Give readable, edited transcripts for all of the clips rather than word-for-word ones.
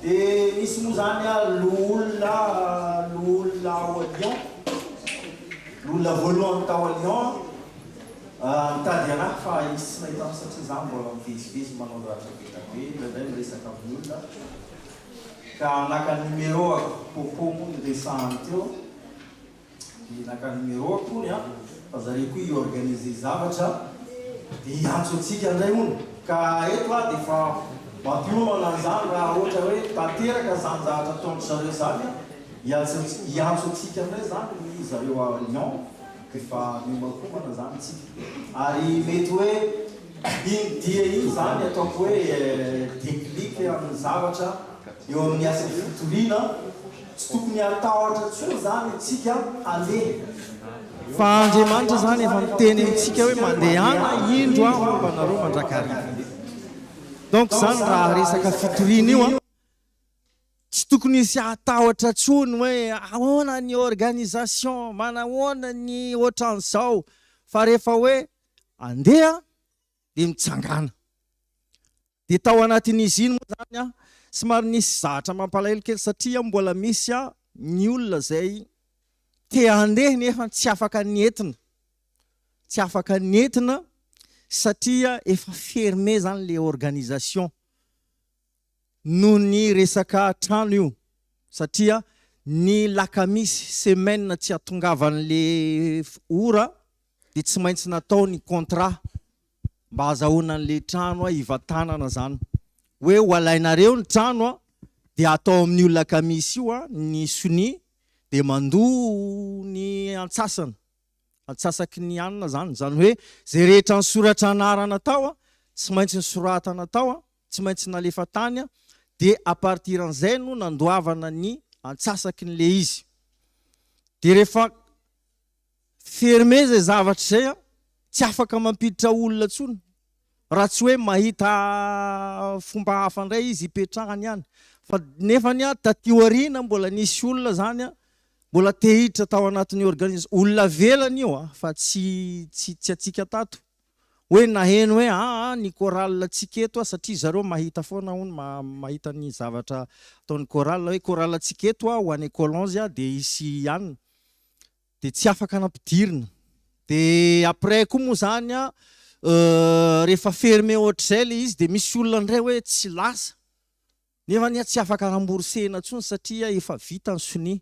dia misy moa zany a loolona ao Lyon, loolona voalohany tao a Lyon nitady anahy fa izy tsy nahitana satria za mbola mivezivezy manao ratra be ndraindray miresaka amin'olona ka naka numéro popo moa niresahany teo dia naka numéro akony a fa zareo koa iorganiser zavatra dia iantso antsika indray mono ka eto a dia fa mampiomana an'izany raha ohatra hoe tanteraka zany zavatra ataonry zareo zany iantso antsika indray zany ny zareo a Lyon efa miomakomana zany tsika ary mety hoe iny dia iny zany ataoko hoe déclic amin'ny zavatra eo amin'ny asa fitoriana tsy tokony atahotra tsony zany tsika handeha fa Andriamanitra zany efa miteny amintsika hoe mandehana indro a mombanareo mandrakariva donc zany raha resaka fitoriana io a tsy tokony isy atahotra tsony hoe ahoana ny organisation manahoana ny ohatran'izao fa rehefa hoe andeha dia mitsangana dia tao anatin'izy iny moa zany a somary nisy zatra mampalahelo kely satria mbola misy a ny olona zay te handeha nefa tsy afaka nentina satria efa fermé zany le organisation noho ny resaka trano io satria ny lakamisy semaine tsy atongavan'le ora dia tsy maintsy natao ny contrat mba azahoana an'le trano a hivatanana zany hoe ho alainareo ny trano a dia atao amin'io lakamisy io a ny soni dia mandoa ny antsasaky ny anina zany hoe zay rehetra ny soratra anarana tao a tsy maintsy ny soratana tao a tsy maintsy nalefa tany a dia à partir an'izay no nandoavana ny antsasaky n'le izy dia rehefa fermé zay zavatra zay a tsy afaka mampiditra olona tsony raha tsy hoe mahita fomba hafa indray izy hipetrahany ihany fa nefany a taty aoriana mbola nisy olona zany a mbola te hiditra tao anatin'ny organisme olona velany io a fa tsy atsika tato hoe naheno hoe ny chorale tsika eto a satria zareo mahita foana hony mahita ny zavatra ataon'ny chorale hoe chorale tsika eto a ho any Collonges a dia isy ihany dia tsy afaka nampidirina dia après koa moa zany a rehefa fermé ohatr'izay le izy dia misy olona indray hoe tsy lasa nefa ny tsy afaka remboursena ntsony satria efa vita ny soni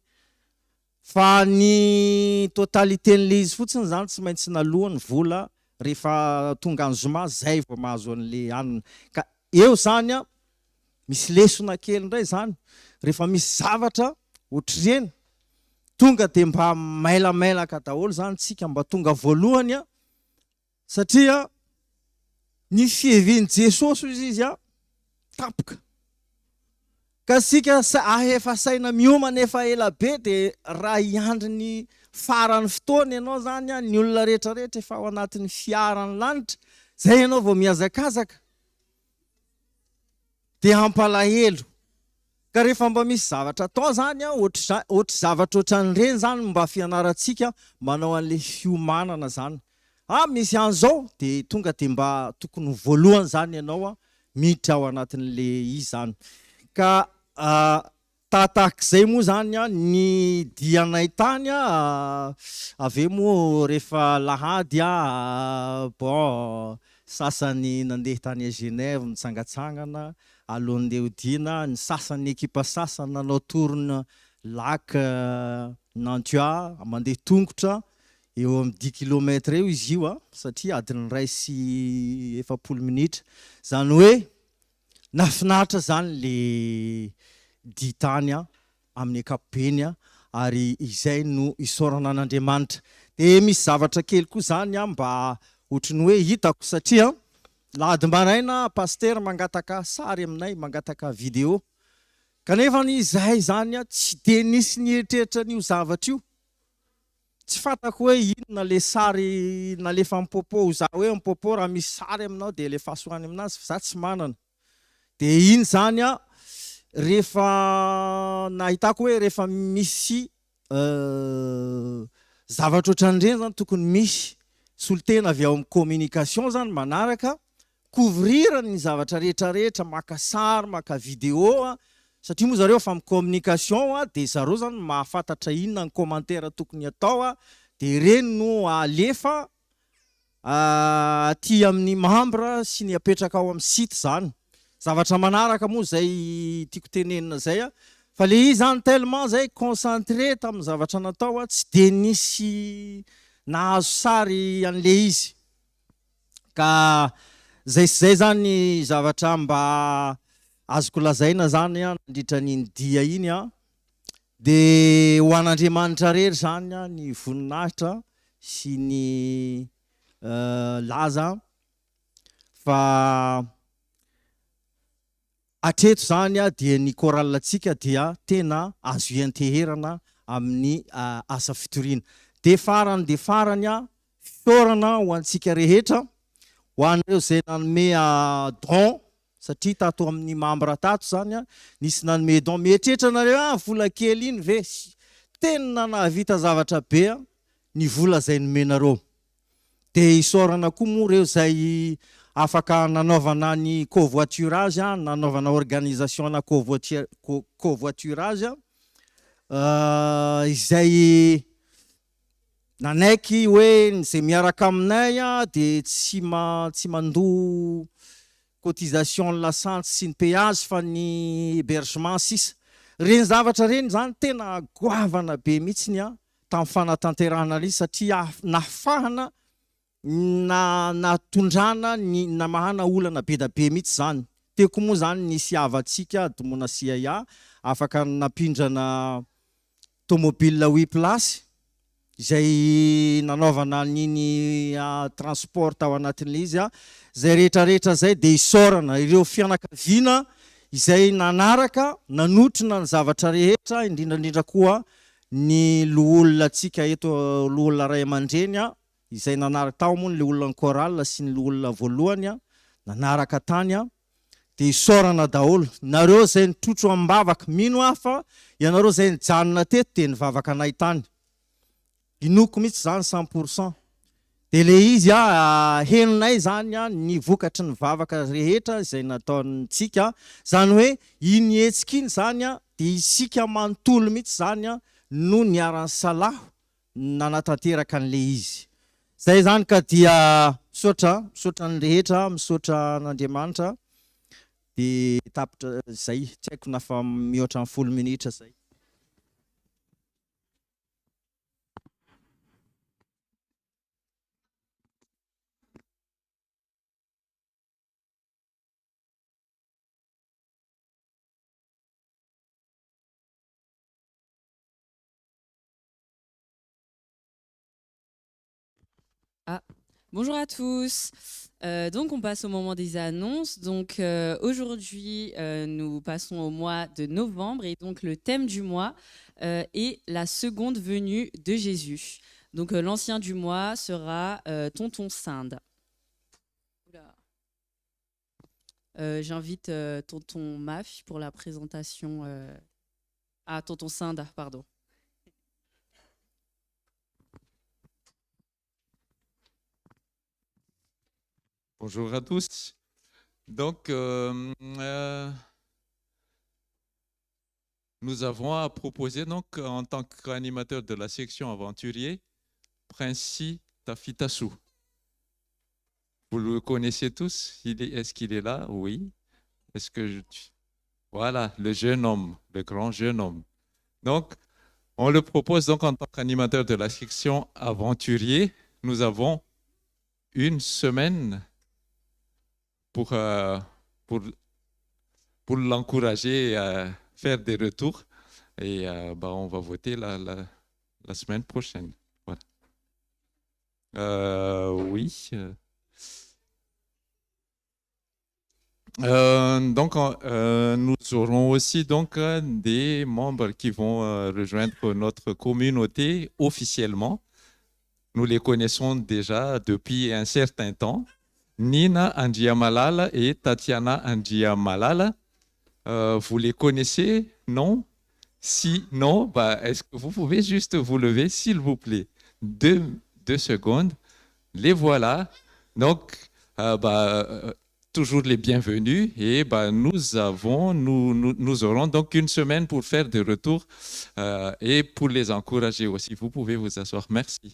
fa ny totalité n'le izy fotsiny zany tsy maintsy nalohany vola rehefa tonga any zoma zay vao mahazo an'le anina ka eo zany a misy lesona kely indray zany rehefa misy zavatra ohatr'ireny tonga dia mba mailamelaka daholo zany tsika mba tonga voalohany a satria ny fievian'i Jesosy izy a tapoka ka sika efa saina miomana efa ela be dia raha hiandry ny farany fotoana ianao zany a ny olona rehetrarehetra efa ao anatin'ny fiarany lanitra zay ianao vao miazakazaka dia hampalahelo ka rehefa mba misy zavatra atao zany a ohatry zavatra ohatran'ireny zany mba fianaratsika manao an'le fiomanana zany misy an'izao dia tonga dia mba tokony voalohany zany ianao a miditra ao anatin'le izy zany ka tahak'izay moa zany a ny dianay tany a ave moa rehefa lahady bon sasany nandeha tany a Genève mitsangatsangana alohan'ndeha hodiana ny sasany ekipa sasany nanao tourne lac Nantua mandeha tongotra eo amin'ny 10 kilomètre eo izy io a satria adiny 1 sy 40 minitra zany hoe nafinaritra zany le ditany a amin'ny ankapobeny a ary izay no isaorana an'Andriamanitra dia misy zavatra kely koa zany a mba ohatrany hoe hitako satria lahady maraina paster mangataka sary aminay mangataka video kanefa izahay zany a tsy dia nisy ny eritreritra n'io zavatra io tsy fantako hoe inona le sary nalefa mipopo za hoe mipopo raha misy sary aminao dia le fahasoany aminazy fa za tsy manana dia iny zany a rehefa nahitako hoe rehefa misy zavatra ohatran'ireny zany tokony misy solotena avy ao amin'ny communication zany manaraka couvrir ny zavatra rehetrarehetra maka sary maka video a satria moa zareo fa amin'ny communication dia zareo zany mahafantatra inona ny commentaire tokony atao dia reny no alefa aty amin'ny membre sy ny apetraka ao amin'ny site zany. Zavatra manaraka moa zay tiako tenenina zay fa le izy zany tellement zay concentré tamin'ny zavatra natao tsy dia nisy nahazo sary an'le izy. Ka zay zany zavatra mba azoko lazaina zany nandritra ny dia iny dia ho an'Andriamanitra rery zany ny voninahitra sy ny laza fa atreto zany dia ny koralintsika dia tena azo ianteherana amin'ny asa fitoriana. Dia farany fitorana ho antsika rehetra, ho an'ireo zay nanome don, satria tato amin'ny membre tato zany nisy nanome don. Mieritreritra nareo vola kely iny ve tena nahavita zavatra be ny vola zay nomenareo. Dia isorana koa moa ireo zay afaka nanaovana ny covoiturage, nanaovana organisation na covoiturage izay nanaiky hoe zay miaraka aminay dia tsy mandoa cotisation lasante sy ny péage fa ny hébergement sisa. Reny zavatra reny zany tena goavana be mihitsy tamin'ny fanatanterahana izy satria nafahana natondrana namahana olana be da be mihitsy zany. Teko moa zany nisy havatsika domona CIA afaka napindrana tomobile 8 place izay nanaovana niny transport tao anatin'ilay izy zay rehetrarehetra zay dia isorana ireo fianakaviana izay nanaraka nanotrona ny zavatra rehetra, indrindrandrindra koa ny loholona atsika eto, loholona ray aman-dreny izay nanaraka tao moa ny olona ny chorale sy ny olona voalohany nanaraka tany dia isorana daholo. Nareo zay nitrotro ambavaka mino fa ianareo zay nijanona teto dia nivavaka anay tany, inoko mihitsy zany 100%. Dia le izy heninay zany ny vokatry ny vavaka rehetra izay nataontsika, zany hoe iny hetsika iny zany dia isika manontolo mihitsy zany no niarany salaho nanatanteraka an'le izy. Zay zany ka dia misaotra ny rehetra, misaotra an'Andriamanitra dia tapitra zay, tsy haiko na fa mihoatra 10 minitra zay. Bonjour à tous. Donc on passe au moment des annonces. Donc aujourd'hui nous passons au mois de novembre et donc le thème du mois est la seconde venue de Jésus. Donc l'ancien du mois sera Tonton Sinde. J'invite Tonton Maf pour la présentation. Tonton Sinde, pardon. Bonjour à tous. Donc, nous avons à proposer donc, en tant qu'animateur de la section aventurier, Princy Tafitassou. Vous le connaissez tous? Est-ce qu'il est là? Oui. Est-ce que voilà, le jeune homme, le grand jeune homme. Donc, on le propose donc en tant qu'animateur de la section aventurier. Nous avons une semaine pour l'encourager à faire des retours et on va voter la semaine prochaine. Voilà. Oui. Donc, nous aurons aussi donc des membres qui vont rejoindre notre communauté officiellement. Nous les connaissons déjà depuis un certain temps. Nina Andiamalala et Tatiana Andiamalala. Vous les connaissez? Non? Si non, est-ce que vous pouvez juste vous lever, s'il vous plaît? Deux secondes. Les voilà. Donc, toujours les bienvenus. Et nous aurons donc une semaine pour faire des retours et pour les encourager aussi. Vous pouvez vous asseoir. Merci.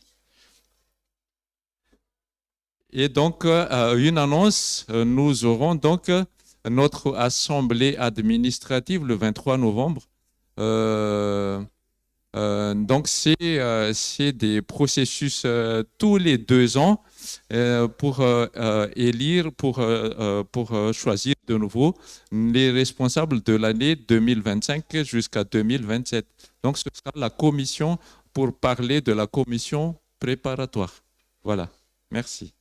Et donc, une annonce, nous aurons donc notre assemblée administrative le 23 novembre. Donc, c'est des processus tous les 2 ans pour élire, pour choisir de nouveau les responsables de l'année 2025 jusqu'à 2027. Donc, ce sera la commission pour parler de la commission préparatoire. Voilà, merci.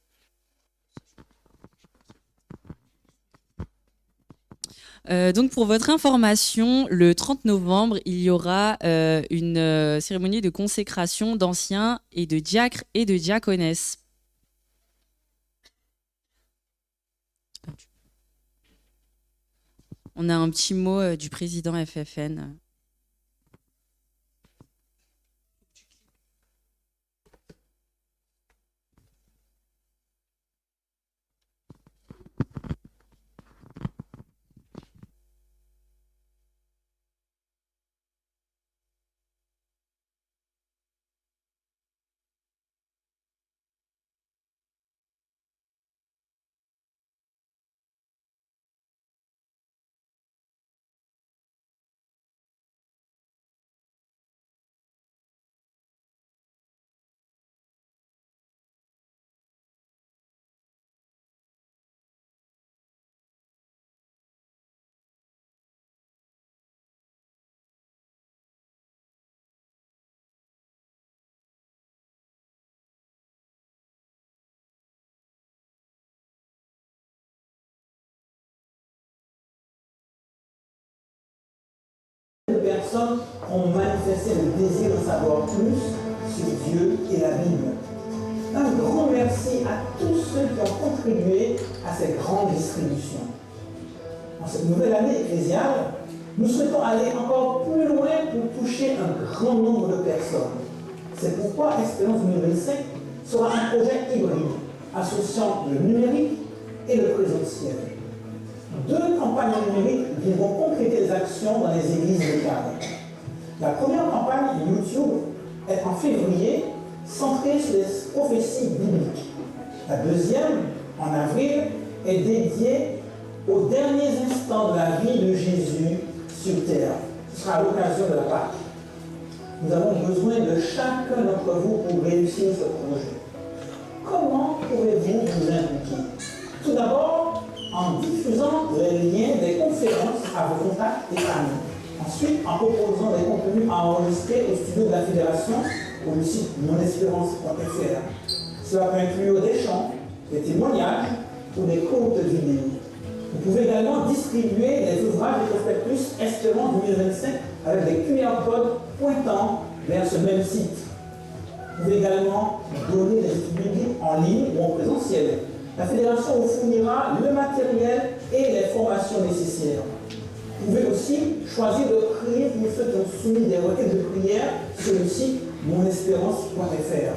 Donc pour votre information, le 30 novembre, il y aura une cérémonie de consécration d'anciens et de diacres et de diaconesses. On a un petit mot du président FFN. De personnes ont manifesté le désir de savoir plus sur Dieu et la Bible. Un grand merci à tous ceux qui ont contribué à cette grande distribution. En cette nouvelle année ecclésiale, nous souhaitons aller encore plus loin pour toucher un grand nombre de personnes. C'est pourquoi Espérance 2025 sera un projet hybride, associant le numérique et le présentiel. 2 campagnes numériques viendront compléter les actions dans les églises locales. La première campagne YouTube est en février, centrée sur les prophéties bibliques. La deuxième, en avril, est dédiée aux derniers instants de la vie de Jésus sur terre. Ce sera à l'occasion de la Pâque. Nous avons besoin de chacun d'entre vous pour réussir ce projet. Comment pouvez-vous vous impliquer? Tout d'abord, en diffusant les liens des conférences à vos contacts et amis. Ensuite, en proposant des contenus à enregistrer au studio de la Fédération ou le site monespérance.fr. Cela peut inclure des chants, des témoignages ou des courtes vidéos. Vous pouvez également distribuer les ouvrages et prospectus Espérance 2025 avec des QR codes pointant vers ce même site. Vous pouvez également donner des études bibliques en ligne ou en présentiel. La Fédération vous fournira le matériel et les formations nécessaires. Vous pouvez aussi choisir de prier pour ceux qui ont soumis des requêtes de prière sur le site monespérance.fr.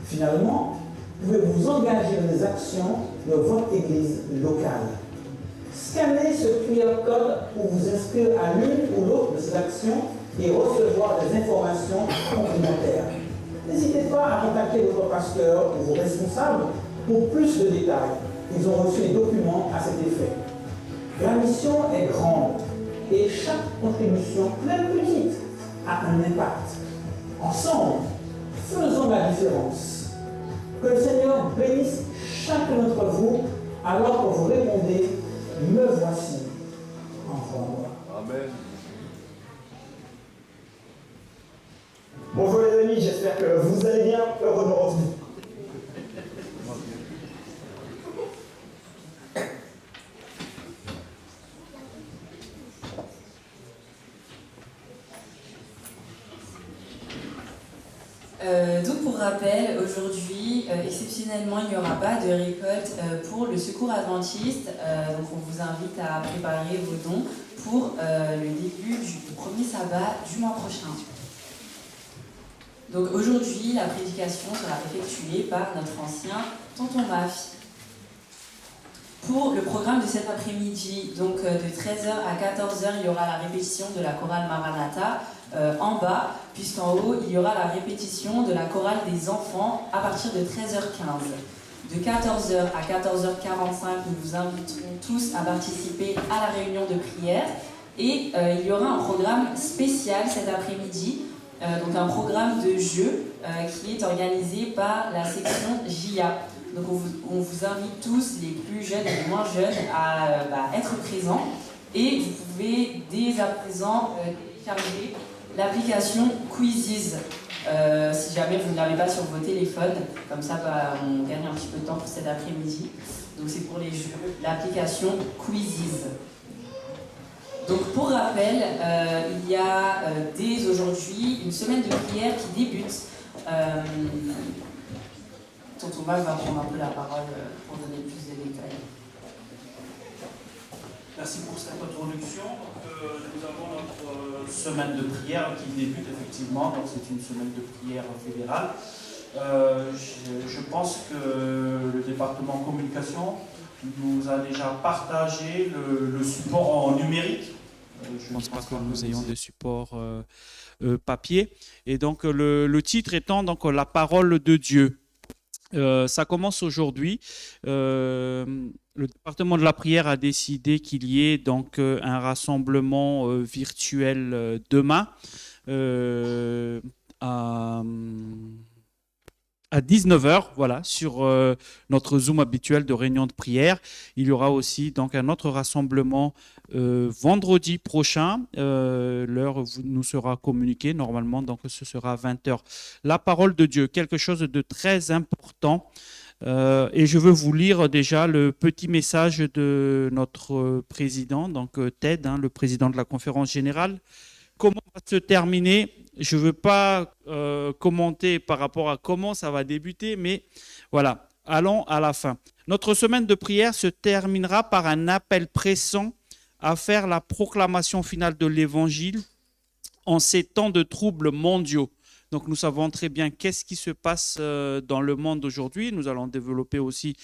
Finalement, vous pouvez vous engager dans des actions de votre église locale. Scannez ce QR code pour vous inscrire à l'une ou l'autre de ces actions et recevoir des informations complémentaires. N'hésitez pas à contacter votre pasteur ou vos responsables pour plus de détails. Ils ont reçu les documents à cet effet. La mission est grande et chaque contribution, même petite, a un impact. Ensemble, faisons la différence. Que le Seigneur bénisse chacun d'entre vous alors que vous répondez « Me voici, envoie-moi ». Amen. Bonjour les amis, j'espère que vous allez bien, heureux de vous retrouver. Donc pour rappel, aujourd'hui, exceptionnellement, il n'y aura pas de récolte pour le secours adventiste. Donc on vous invite à préparer vos dons pour le début du premier sabbat du mois prochain. Donc aujourd'hui, la prédication sera effectuée par notre ancien tonton Maf. Pour le programme de cet après-midi, donc de 13h à 14h, il y aura la répétition de la chorale Maranatha en bas, puisqu'en haut, il y aura la répétition de la chorale des enfants à partir de 13h15. De 14h à 14h45, nous vous inviterons tous à participer à la réunion de prière. Et il y aura un programme spécial cet après-midi, donc un programme de jeu qui est organisé par la section JA. Donc on vous invite tous, les plus jeunes et les moins jeunes, à être présents. Et vous pouvez dès à présent télécharger l'application Quizzes. Si jamais vous ne l'avez pas sur vos téléphones, comme ça on gagne un petit peu de temps pour cet après-midi. Donc c'est pour les jeux, l'application Quizzes. Donc pour rappel, il y a dès aujourd'hui une semaine de prière qui débute. Tonton Max va prendre un peu la parole pour donner plus de détails. Merci pour cette introduction. Nous avons notre semaine de prière qui débute effectivement, donc c'est une semaine de prière fédérale. Je pense que le département communication nous a déjà partagé le support en numérique. Je ne pense pas que nous ayons de support papier. Et donc le titre étant donc la parole de Dieu. Ça commence aujourd'hui. Le département de la prière a décidé qu'il y ait donc un rassemblement virtuel demain à 19h, voilà, sur notre Zoom habituel de réunion de prière. Il y aura aussi donc un autre rassemblement vendredi prochain. L'heure nous sera communiquée normalement, donc ce sera à 20h. La parole de Dieu, quelque chose de très important. Et je veux vous lire déjà le petit message de notre président, donc Ted, le président de la conférence générale. Comment va se terminer? Je ne veux pas commenter par rapport à comment ça va débuter, mais voilà, allons à la fin. Notre semaine de prière se terminera par un appel pressant à faire la proclamation finale de l'Évangile en ces temps de troubles mondiaux. Donc nous savons très bien qu'est-ce qui se passe dans le monde aujourd'hui. Nous allons développer aussi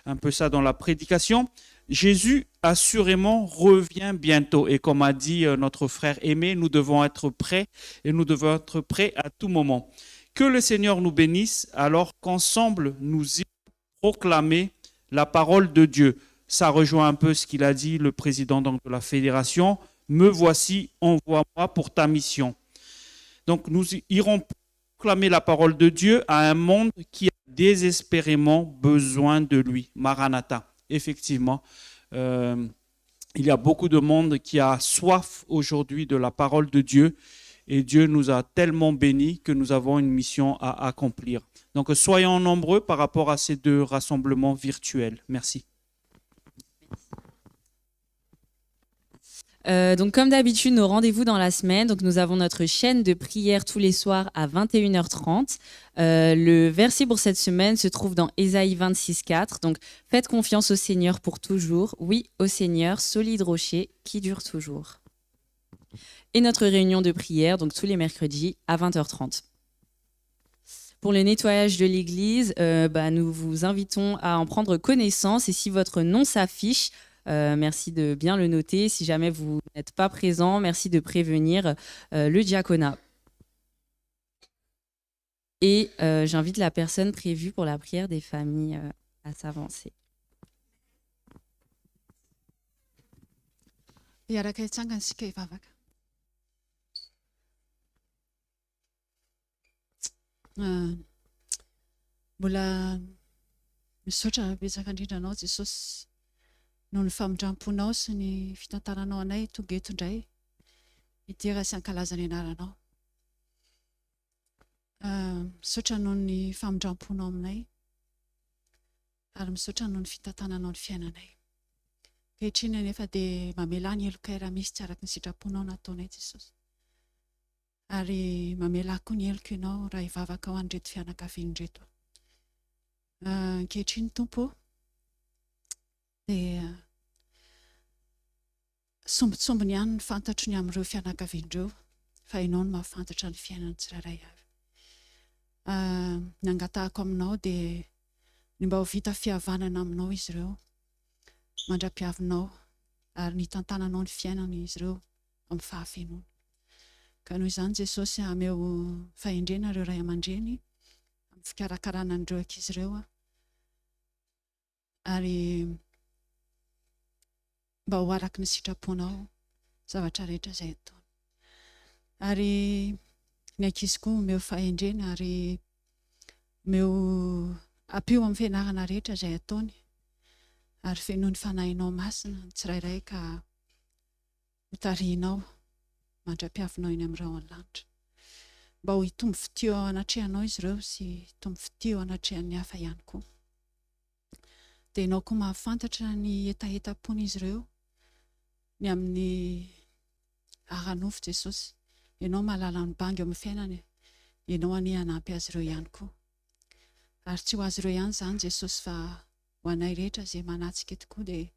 un peu ça dans la prédication. Jésus assurément revient bientôt. Et comme a dit notre frère Aimé, nous devons être prêts et nous devons être prêts à tout moment. Que le Seigneur nous bénisse alors qu'ensemble nous proclamer la parole de Dieu. Ça rejoint un peu ce qu'il a dit le président donc, de la fédération. Me voici, envoie-moi pour ta mission. Donc nous irons proclamer la parole de Dieu à un monde qui a désespérément besoin de lui. Maranatha. Effectivement, il y a beaucoup de monde qui a soif aujourd'hui de la parole de Dieu et Dieu nous a tellement bénis que nous avons une mission à accomplir. Donc soyons nombreux par rapport à ces deux rassemblements virtuels. Merci. Donc comme d'habitude, nos rendez-vous dans la semaine. Donc nous avons notre chaîne de prière tous les soirs à 21h30. Le verset pour cette semaine se trouve dans Ésaïe 26,4. Donc faites confiance au Seigneur pour toujours. Oui, au Seigneur, solide rocher qui dure toujours. Et notre réunion de prière, donc tous les mercredis à 20h30. Pour le nettoyage de l'église, nous vous invitons à en prendre connaissance. Et si votre nom s'affiche, merci de bien le noter. Si jamais vous n'êtes pas présent, merci de prévenir le diaconat. Et j'invite la personne prévue pour la prière des familles à s'avancer. Mbola misaotra betsaka indrindra anao Jesosy noho ny famindramponao sy ny fitantaranao anay tonga eto indray hitera sy hankalaza ny anaranao. Misaotra noho ny famindramponao aminay ary misaotra noho ny fitantananao ny fiainanay. Ankehitriny nefa dia mamela ny heloka raha misy tsy araka ny sitraponao nataonay Jesosy. Ary mamela koa ny heloko ianao raha hivavaka ho an'reto fianakaviana reto. Ankehitriny Tompo dia sombitsombiny ihany ny fantatro ny amin'ireo fianakavian'ireo fa ianao no mahafantatra ny fiainany tsirairay avy. Ny angatahako aminao dia ny mba ho vita fihavanana aminao izy ireo mandra-piavinao ary ny tantananao ny fiainana izy ireo amin'ny fahafenoana. Ka noho izany Jesosy ameo fahendrena ireo ray aman-dreny amin'ny fikarakarana an'ireo ankizy ireo ary mba ho araky ny sitraponao zavatra rehetra izay ataony. Ary ny ankizy koa omeo fahendrena ary omeo ampio amin'ny fianarana rehetra izay ataony ary fenoa ny fanahinao masina ny tsirairay ka hotarihinao mandra-piavinao eny amin'ny rao an-lanitra mba ho hitombo fitio ao anatrehanao izy ireo sy hitombo fitio ao anatrehan'ny hafa ihany koa. Dia ianao koa mahafantatra ny etaeta-pon'izy ireo ny amin'ny aran'ofo Jesosy. Ianao mahalala ny bangy amin'ny fiainana, ianao any hanampy azy ireo ihany koa. Ary tsy ho azy ireo ihany izany Jesosy fa ho anay rehetra izay manatsika tokoa dia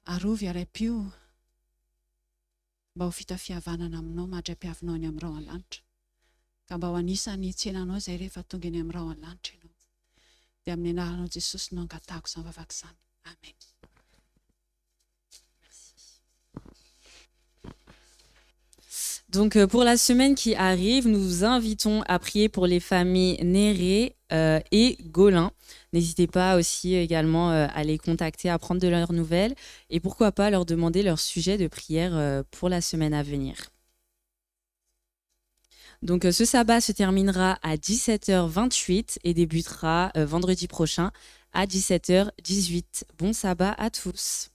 arovy aray-pio mba ho vita fihavanana aminao mandra-piavinao ny amin'ny rao an-lanitra. Ka mba ho anisany tsenanao izay rehefa tonga eny amin'ny rao an-lanitra ianao. Dia amin'ny anaranao Jesosy no angatahako izany vavaka izany. Amen. Donc pour la semaine qui arrive, nous vous invitons à prier pour les familles Néré et Gaulin. N'hésitez pas aussi également à les contacter, à prendre de leurs nouvelles et pourquoi pas leur demander leur sujet de prière pour la semaine à venir. Donc ce sabbat se terminera à 17h28 et débutera vendredi prochain à 17h18. Bon sabbat à tous.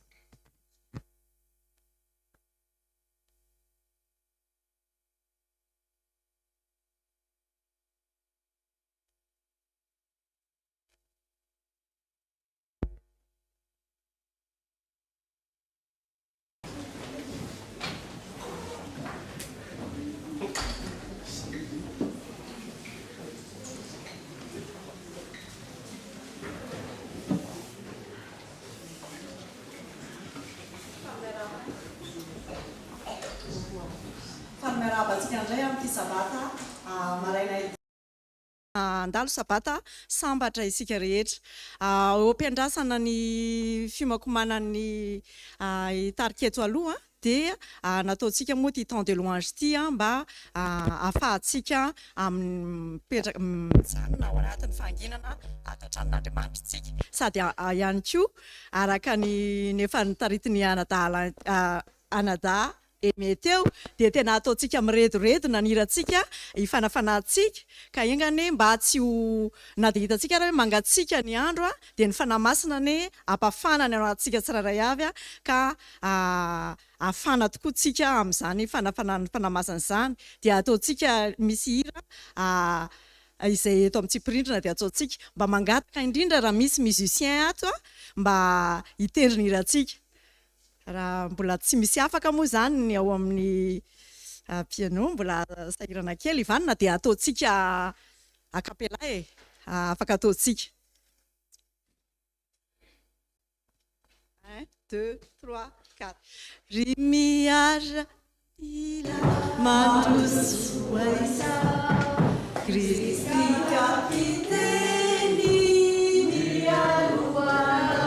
Andalo sabata sambatra isika rehetra. Ao am-piandrasana ny fimakomanan'ny tariketo aloha dia nataontsika moa ty temps de louange ty mba ahafahantsika mipetraka mijanona ao anatin'ny fanginana atatran'Andriamanitra tsika sady ihany koa araka ny efa nitaritiny Anada emeteo dia tena ataontsika miredoredo nanirantsika ifanafanantsika ka ingany mba tsy ho na dia hitantsika raha hoe mangatsika ny andro dia ny fanahy masina ny ampafanany ao anatintsika tsirairay avy ka afana tokoa tsika amin'izany fanafanany fanahy masina izany dia ataontsika misy hira izay eto amin'ny tsipirindrina dia ataontsika mba mangataka indrindra raha misy musicien ato mba hitendry ny hirantsika. Raha mbola tsy misy afaka moa izany ny ao amin'ny piano mbola sahirana kely ivanina dia ataontsika acapella afaka ataontsika. 1, 2, 3, 4. Rimiara ila mandusuaisa Kristi kapiteni mialuana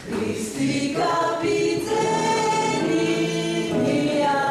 Cristi capiteni mia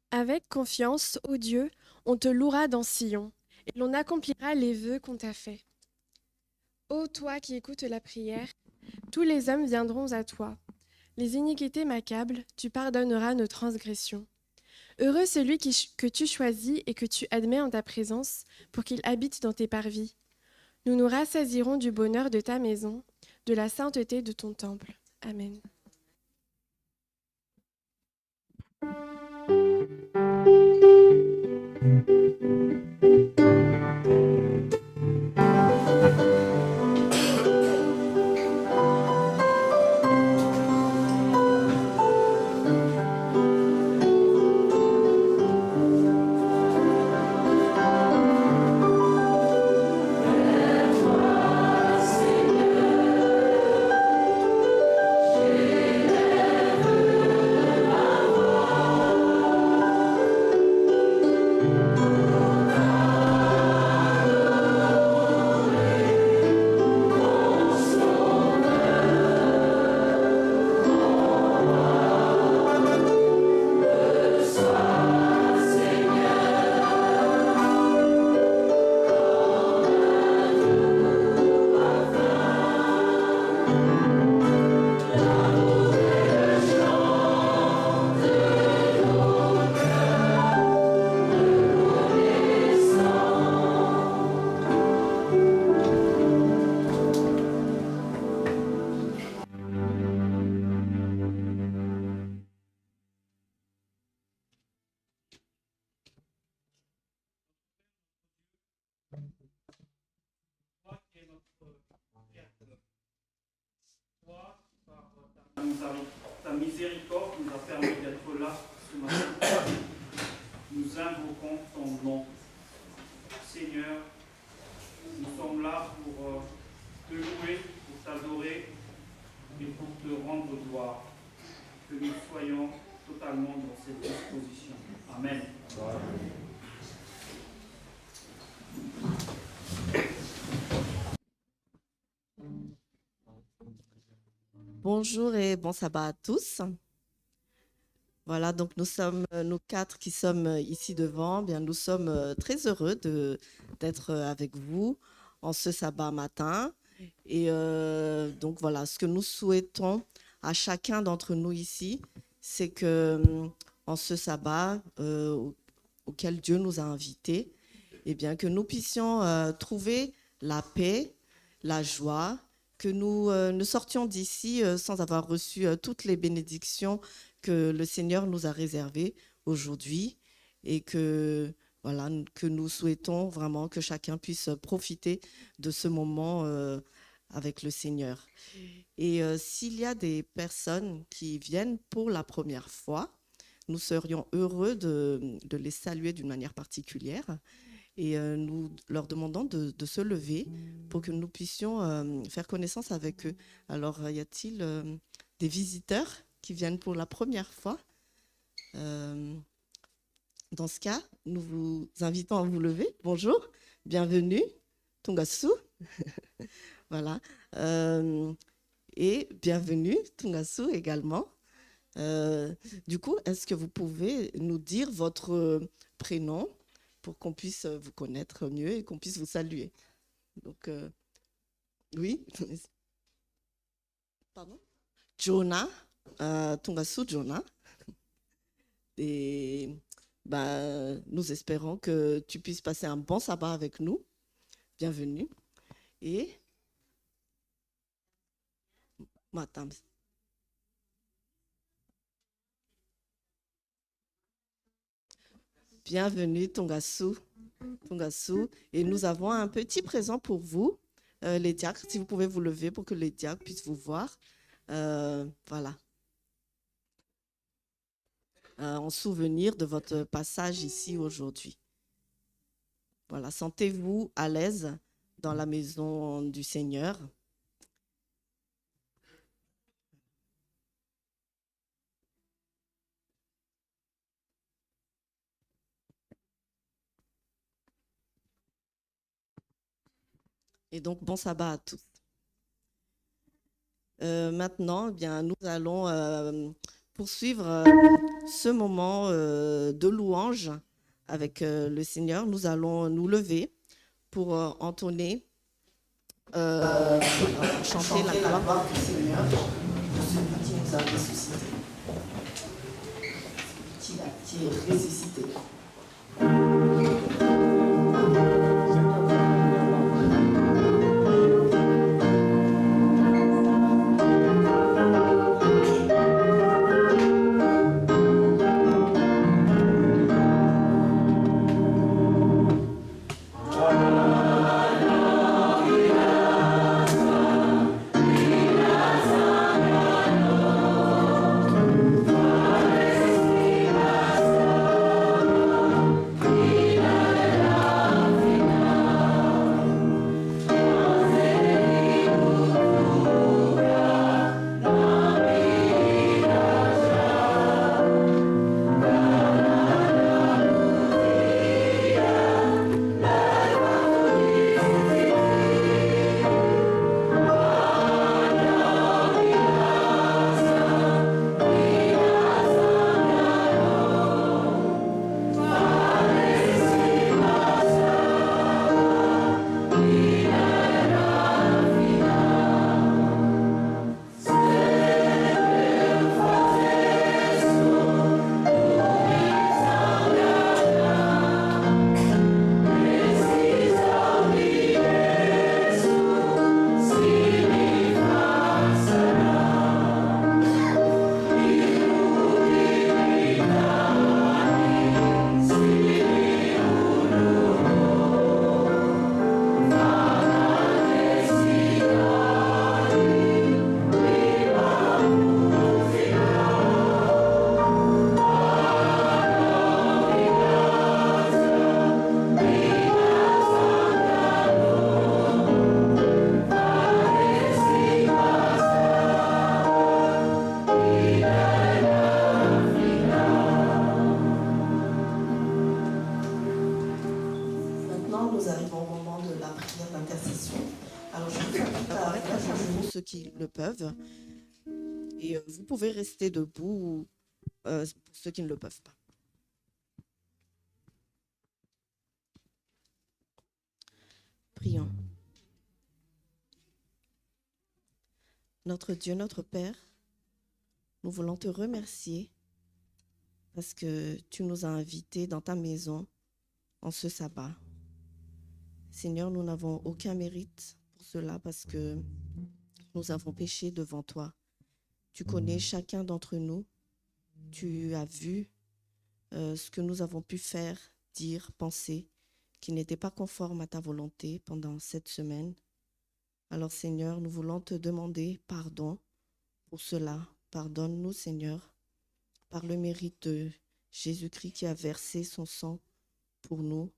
Avec confiance, ô Dieu, on te louera dans Sion, et l'on accomplira les vœux qu'on t'a faits. Ô toi qui écoutes la prière, tous les hommes viendront à toi. Les iniquités m'accablent, tu pardonneras nos transgressions. Heureux celui que tu choisis et que tu admets en ta présence, pour qu'il habite dans tes parvis. Nous nous rassasierons du bonheur de ta maison, de la sainteté de ton temple. Amen. Ta miséricorde nous a permis d'être là ce matin. Nous invoquons ton nom. Seigneur, nous sommes là pour te louer, pour t'adorer et pour te rendre gloire. Que nous soyons totalement dans cette disposition. Amen. Bonjour et bon sabbat à tous. Voilà, donc nous sommes, nous quatre qui sommes ici devant, bien nous sommes très heureux d'être avec vous en ce sabbat matin. Et donc voilà, ce que nous souhaitons à chacun d'entre nous ici, c'est que en ce sabbat auquel Dieu nous a invités, eh bien que nous puissions trouver la paix, la joie, que nous ne sortions d'ici sans avoir reçu toutes les bénédictions que le Seigneur nous a réservées aujourd'hui et que, voilà, que nous souhaitons vraiment que chacun puisse profiter de ce moment avec le Seigneur. Et s'il y a des personnes qui viennent pour la première fois, nous serions heureux de les saluer d'une manière particulière. Et nous leur demandons de se lever pour que nous puissions faire connaissance avec eux. Alors, y a-t-il des visiteurs qui viennent pour la première fois? Dans ce cas, nous vous invitons à vous lever. Bonjour, bienvenue, Tungasu. Voilà. Et bienvenue, Tungasu également. Du coup, est-ce que vous pouvez nous dire votre prénom pour qu'on puisse vous connaître mieux et qu'on puisse vous saluer? Donc, oui. Pardon? Jonah, Tungasu Jonah. Et nous espérons que tu puisses passer un bon sabbat avec nous. Bienvenue. Et Madame. Bienvenue, Tungasu. Et nous avons un petit présent pour vous, les diacres. Si vous pouvez vous lever pour que les diacres puissent vous voir. Voilà. En souvenir de votre passage ici aujourd'hui. Voilà, sentez-vous à l'aise dans la maison du Seigneur. Et donc, bon sabbat à tous. Maintenant, eh bien, nous allons poursuivre ce moment de louange avec le Seigneur. Nous allons nous lever pour entonner, chanter la gloire du Seigneur, de celui qui nous a ressuscités. Qui est ressuscité. Ceux qui le peuvent. Et vous pouvez rester debout pour ceux qui ne le peuvent pas. Prions. Notre Dieu, notre Père, nous voulons te remercier parce que tu nous as invités dans ta maison en ce sabbat. Seigneur, nous n'avons aucun mérite pour cela parce que nous avons péché devant toi. Tu connais chacun d'entre nous. Tu as vu ce que nous avons pu faire, dire, penser, qui n'était pas conforme à ta volonté pendant cette semaine. Alors Seigneur, nous voulons te demander pardon pour cela. Pardonne-nous Seigneur, par le mérite de Jésus-Christ qui a versé son sang pour nous.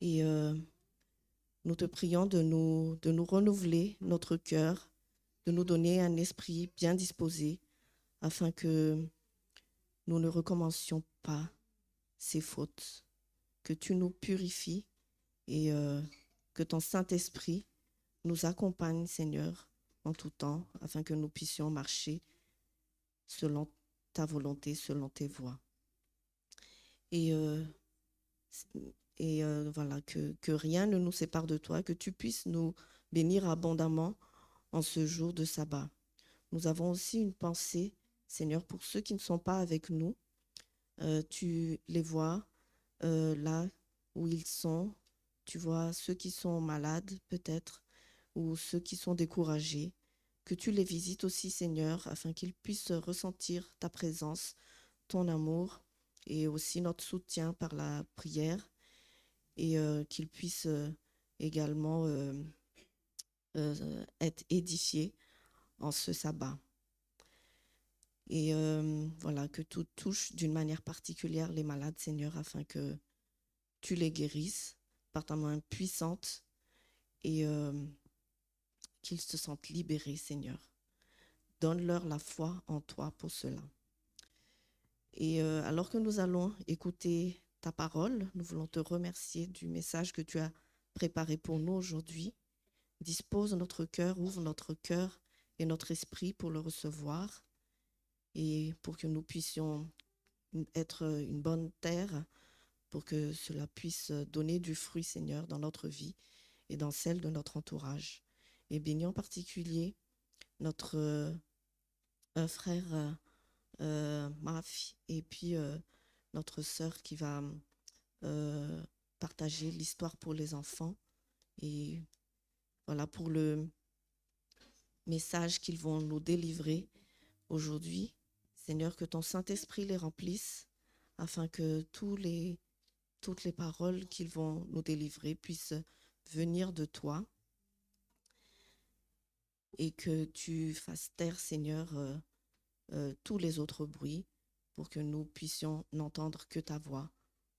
Et nous te prions de nous renouveler notre cœur, de nous donner un esprit bien disposé afin que nous ne recommencions pas ces fautes, que tu nous purifies et que ton Saint-Esprit nous accompagne, Seigneur, en tout temps, afin que nous puissions marcher selon ta volonté, selon tes voies. Et voilà, que rien ne nous sépare de toi, que tu puisses nous bénir abondamment en ce jour de sabbat. Nous avons aussi une pensée, Seigneur, pour ceux qui ne sont pas avec nous. Tu les vois là où ils sont. Tu vois ceux qui sont malades peut-être ou ceux qui sont découragés. Que tu les visites aussi, Seigneur, afin qu'ils puissent ressentir ta présence, ton amour et aussi notre soutien par la prière et qu'ils puissent également être édifiés en ce sabbat. Et voilà, que tout touche d'une manière particulière les malades, Seigneur, afin que tu les guérisses par ta main puissante et qu'ils se sentent libérés, Seigneur. Donne-leur la foi en toi pour cela. Et alors que nous allons écouter ta parole, nous voulons te remercier du message que tu as préparé pour nous aujourd'hui. Dispose notre cœur, ouvre notre cœur et notre esprit pour le recevoir et pour que nous puissions être une bonne terre, pour que cela puisse donner du fruit, Seigneur, dans notre vie et dans celle de notre entourage. Et bénis en particulier notre frère Maf et puis notre sœur qui va partager l'histoire pour les enfants. Et voilà pour le message qu'ils vont nous délivrer aujourd'hui. Seigneur, que ton Saint-Esprit les remplisse afin que toutes les paroles qu'ils vont nous délivrer puissent venir de toi et que tu fasses taire, Seigneur, tous les autres bruits pour que nous puissions n'entendre que ta voix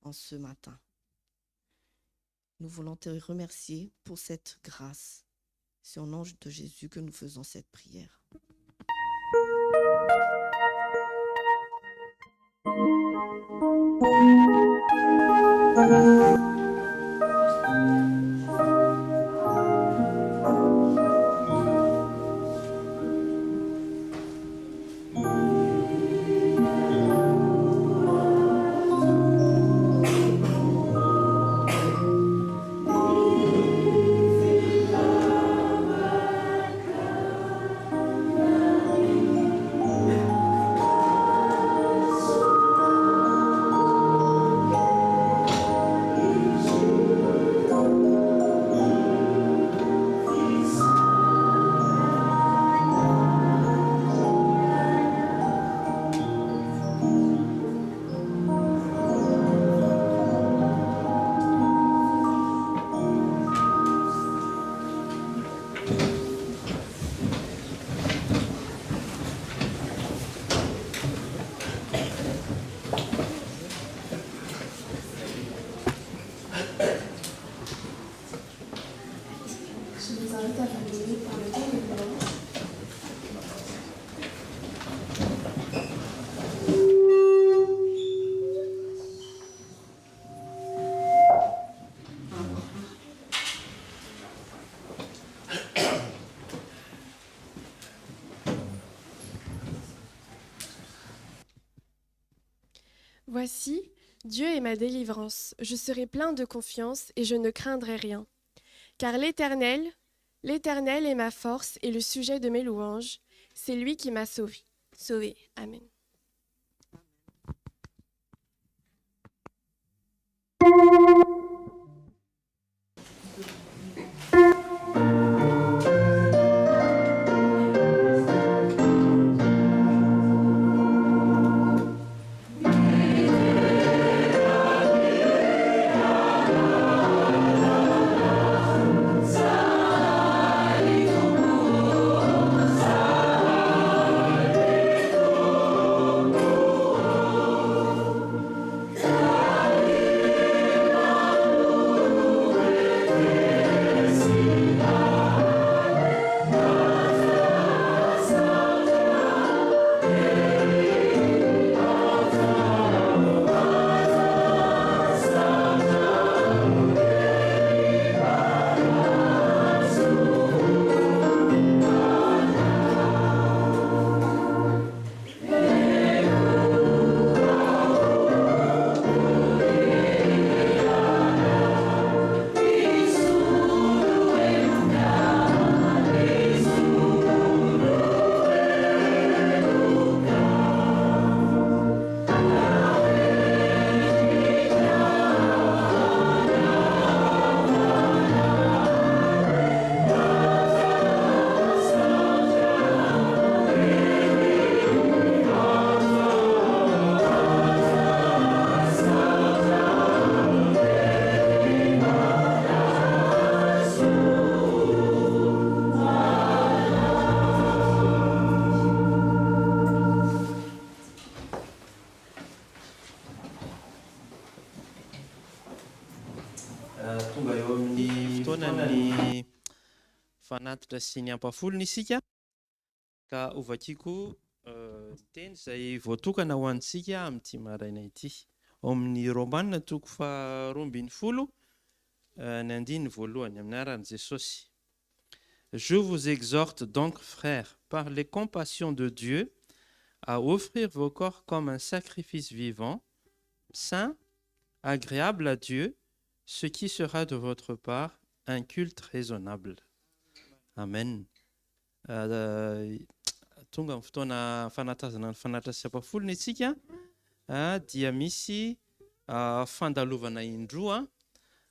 en ce matin. Nous voulons te remercier pour cette grâce. C'est au nom de Jésus que nous faisons cette prière. Voici, Dieu est ma délivrance. Je serai plein de confiance et je ne craindrai rien. Car l'Éternel est ma force et le sujet de mes louanges. C'est lui qui m'a sauvé. Amen. Sa fanatitra sy ny ampafolony isika ka ovakiko teny izay voatokana ho antsika amin'ity maraina ity ao amin'ny Romanina toko faha 12 ny andiny voalohany amin'ny anaran'i Jesosy. Je vous exhorte donc, frères, par les compassions de Dieu, à offrir vos corps comme un sacrifice vivant, saint, agréable à Dieu, ce qui sera de votre part un culte raisonnable. Amen. Tonga amin'ny fotoana fanatazana ny fanatra sy ampafolony isika dia misy fandalovana indroa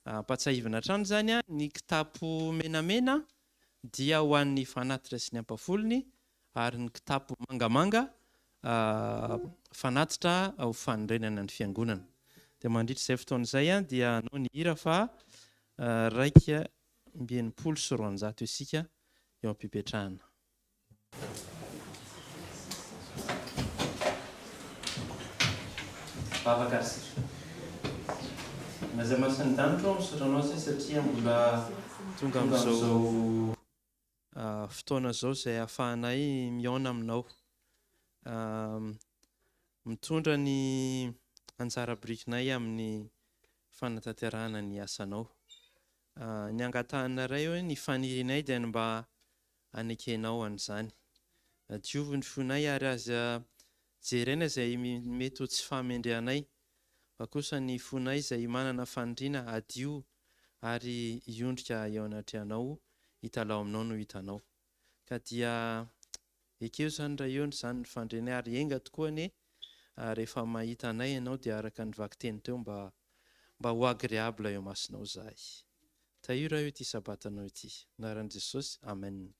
ampatsahivana hatrany zany ny kitapo menamena dia ho an'ny fanatitra sy ny ampafolony ary ny kitapo mangamanga fanatitra ho fanorenana ny fiangonana. Dia mandritra izay fotoana izay dia anao ny hira fa raika amby enimpolo sy 900 isika eo am-pipetrahana. Vavakarsika. Mazay masin'ny danitro misotranao zay satria mbola tonga amin'izao fotoana zao izay ahafahanay miaona aminao. Mitondra ny anjara birikinay amin'ny fanatanterahana ny asanao. Ny angatahana iray ny fanirinay dia mba hanekenao an'izany. Diovy ny fonay ary aza jerena izay mety ho tsy fahamendrehanay, fa kosa ny fonay izay manana faniriana adio ary hiondrika eo anatrehanao, hitalao aminao no hitanao. Ka dia ekeo zany raha eo zany ny fandrenay ary enga tokoa ane rehefa mahita anay ianao dia araka ny vaky teny teo mba ho agréable eo masinao zahay. Tahira eo ity sabatanao ity. Anaran'i Jesosy. Amen.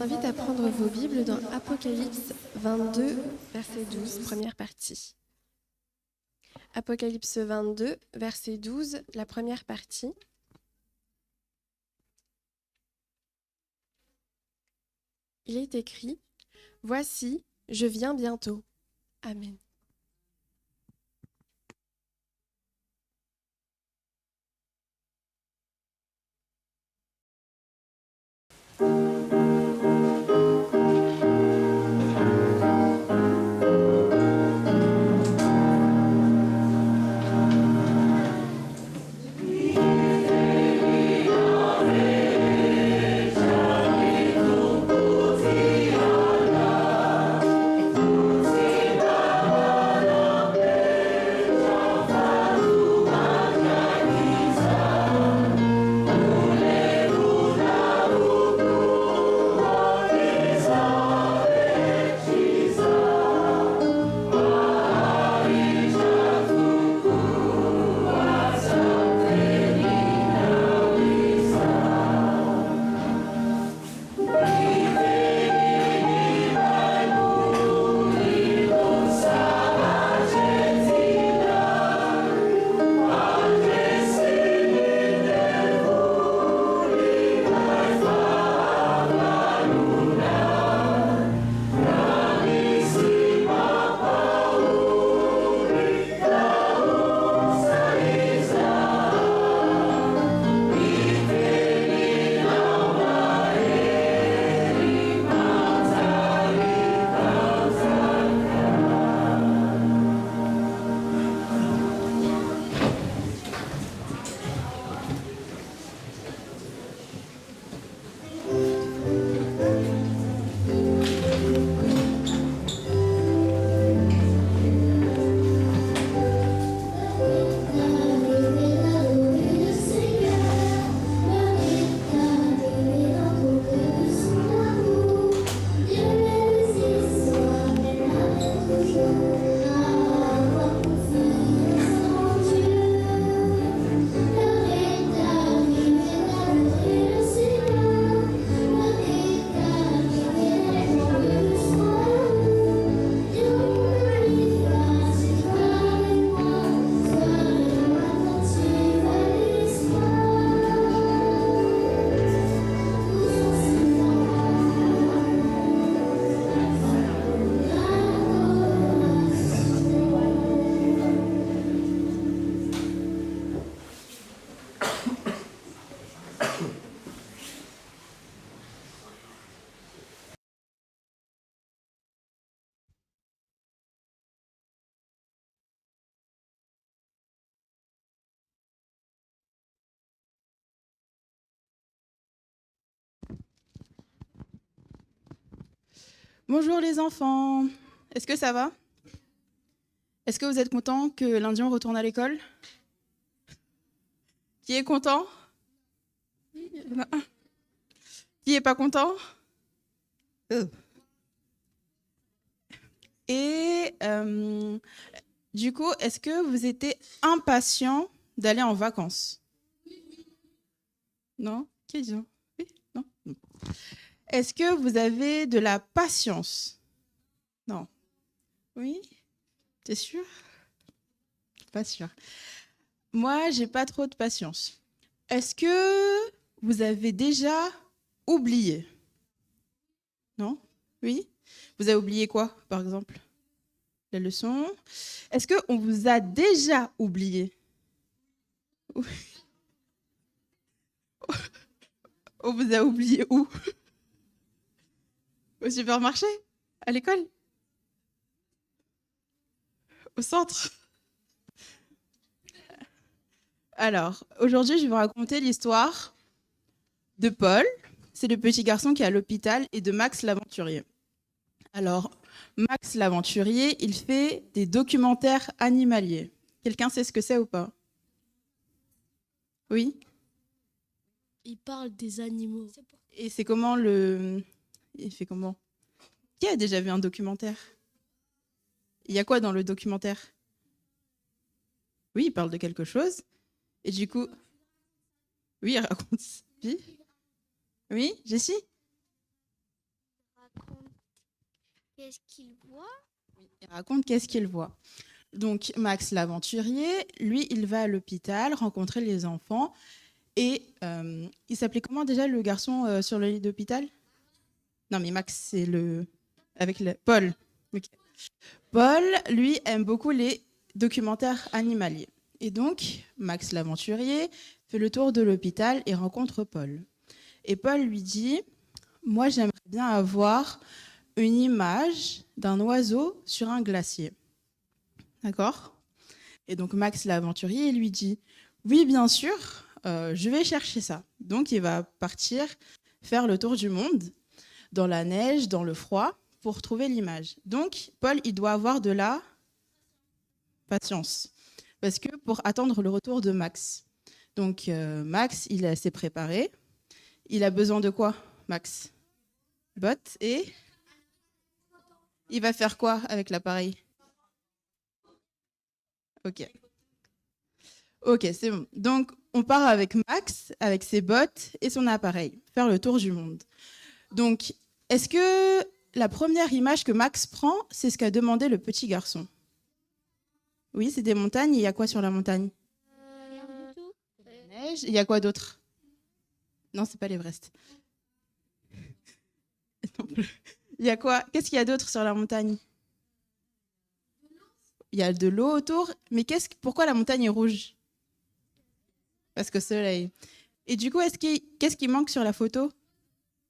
invite à prendre vos Bibles dans Apocalypse 22, verset 12, première partie. Apocalypse 22, verset 12, la première partie. Il est écrit « Voici, je viens bientôt. Amen. » Bonjour les enfants, est-ce que ça va? Est-ce que vous êtes contents que lundi on retourne à l'école? Qui est content? Qui est pas content? Et du coup, est-ce que vous étiez impatient d'aller en vacances? Non? Qui dit non? Oui? Non? Est-ce que vous avez de la patience? Non. Oui? T'es sûr? Pas sûr. Moi, j'ai pas trop de patience. Est-ce que vous avez déjà oublié? Non? Oui? Vous avez oublié quoi, par exemple? La leçon? Est-ce qu'on vous a déjà oublié? Oui. On vous a oublié où? Au supermarché? À l'école? Au centre? Alors, aujourd'hui, je vais vous raconter l'histoire de Paul, c'est le petit garçon qui est à l'hôpital, et de Max l'aventurier. Alors, Max l'aventurier, il fait des documentaires animaliers. Quelqu'un sait ce que c'est ou pas? Oui? Il parle des animaux. Et c'est comment le... Il fait comment? Qui a déjà vu un documentaire? Il y a quoi dans le documentaire? Oui, il parle de quelque chose. Et du coup... Oui, il raconte sa vie. Oui, Jessie? Qu'est-ce qu'il voit? Il raconte qu'est-ce qu'il voit. Donc Max l'aventurier, lui, il va à l'hôpital rencontrer les enfants. Et il s'appelait comment déjà le garçon sur le lit d'hôpital? Non, mais Max, c'est le... avec le... Paul. Ok. Paul, lui, aime beaucoup les documentaires animaliers. Et donc, Max l'aventurier fait le tour de l'hôpital et rencontre Paul. Et Paul lui dit, moi, j'aimerais bien avoir une image d'un oiseau sur un glacier. D'accord? Et donc, Max l'aventurier lui dit, oui, bien sûr, je vais chercher ça. Donc, il va partir faire le tour du monde, dans la neige, dans le froid, pour trouver l'image. Donc, Paul, il doit avoir de la patience. Parce que pour attendre le retour de Max. Donc, Max, il s'est préparé. Il a besoin de quoi, Max? Bottes et... Il va faire quoi avec l'appareil? Ok. Ok, c'est bon. Donc, on part avec Max, avec ses bottes et son appareil, faire le tour du monde. Donc, est-ce que la première image que Max prend, c'est ce qu'a demandé le petit garçon? Oui, c'est des montagnes. Il y a quoi sur la montagne? La neige. Il y a quoi d'autre? Non, c'est pas l'Everest. Il y a quoi? Qu'est-ce qu'il y a d'autre sur la montagne? Il y a de l'eau autour. Mais pourquoi la montagne est rouge? Parce que soleil. Et du coup, qu'est-ce qui manque sur la photo?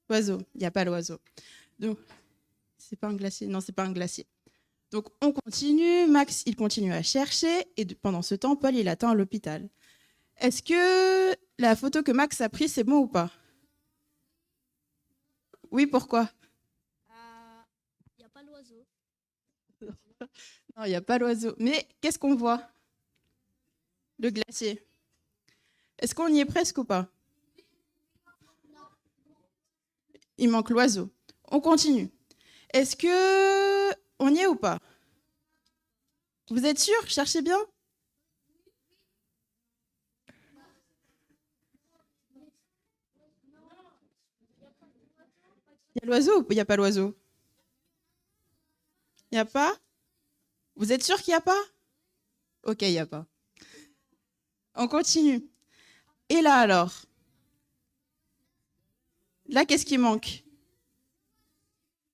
L'oiseau. Il n'y a pas l'oiseau. Donc, c'est pas un glacier. Non, c'est pas un glacier. Donc, on continue. Max, il continue à chercher. Et pendant ce temps, Paul, il attend à l'hôpital. Est-ce que la photo que Max a prise, c'est bon ou pas? Oui, pourquoi? Il n'y a pas l'oiseau. Non, il n'y a pas l'oiseau. Mais qu'est-ce qu'on voit? Le glacier. Est-ce qu'on y est presque ou pas? Il manque l'oiseau. On continue. Est-ce que on y est ou pas? Vous êtes sûr? Cherchez bien. Il y a l'oiseau ou il n'y a pas l'oiseau? Il n'y a pas? Vous êtes sûr qu'il n'y a pas? Ok, il n'y a pas. On continue. Et là alors? Là, qu'est-ce qui manque?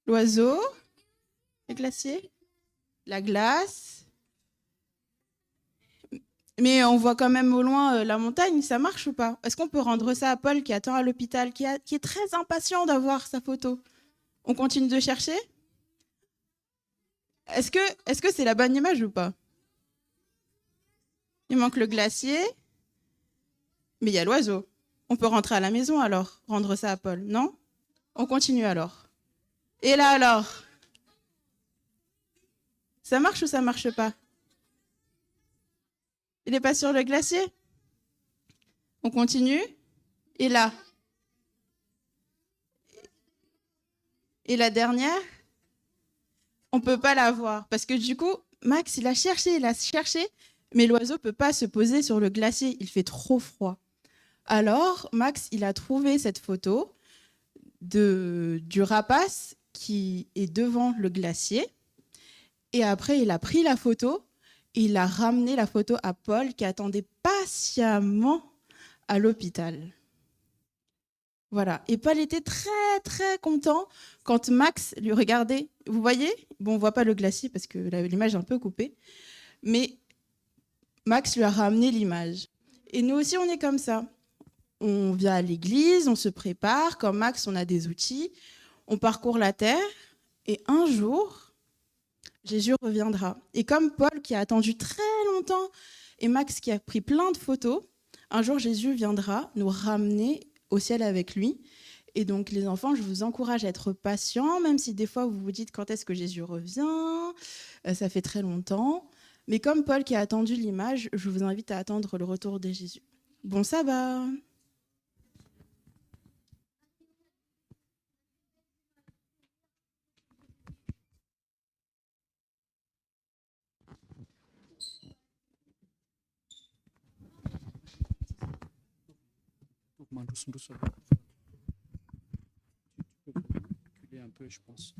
L'oiseau, le glacier, la glace. Mais on voit quand même au loin la montagne, ça marche ou pas? Est-ce qu'on peut rendre ça à Paul qui attend à l'hôpital, qui est très impatient d'avoir sa photo? On continue de chercher? Est-ce que c'est la bonne image ou pas? Il manque le glacier, mais il y a l'oiseau. On peut rentrer à la maison alors, rendre ça à Paul, non? On continue alors. Et là alors? Ça marche ou ça marche pas? Il n'est pas sur le glacier? On continue. Et là? Et la dernière? On ne peut pas la voir. Parce que du coup, Max, il a cherché, mais l'oiseau ne peut pas se poser sur le glacier. Il fait trop froid. Alors, Max, il a trouvé cette photo du rapace qui est devant le glacier. Et après, il a pris la photo. Il a ramené la photo à Paul qui attendait patiemment à l'hôpital. Voilà. Et Paul était très, très content quand Max lui regardait. Vous voyez? Bon, on ne voit pas le glacier parce que l'image est un peu coupée. Mais Max lui a ramené l'image. Et nous aussi, on est comme ça. On vient à l'église, on se prépare. Comme Max, on a des outils. On parcourt la terre. Et un jour, Jésus reviendra. Et comme Paul qui a attendu très longtemps et Max qui a pris plein de photos, un jour Jésus viendra nous ramener au ciel avec lui. Et donc les enfants, je vous encourage à être patients, même si des fois vous vous dites quand est-ce que Jésus revient, ça fait très longtemps. Mais comme Paul qui a attendu l'image, je vous invite à attendre le retour de Jésus. Bon sabbat! Tu peux reculer un peu, je pense.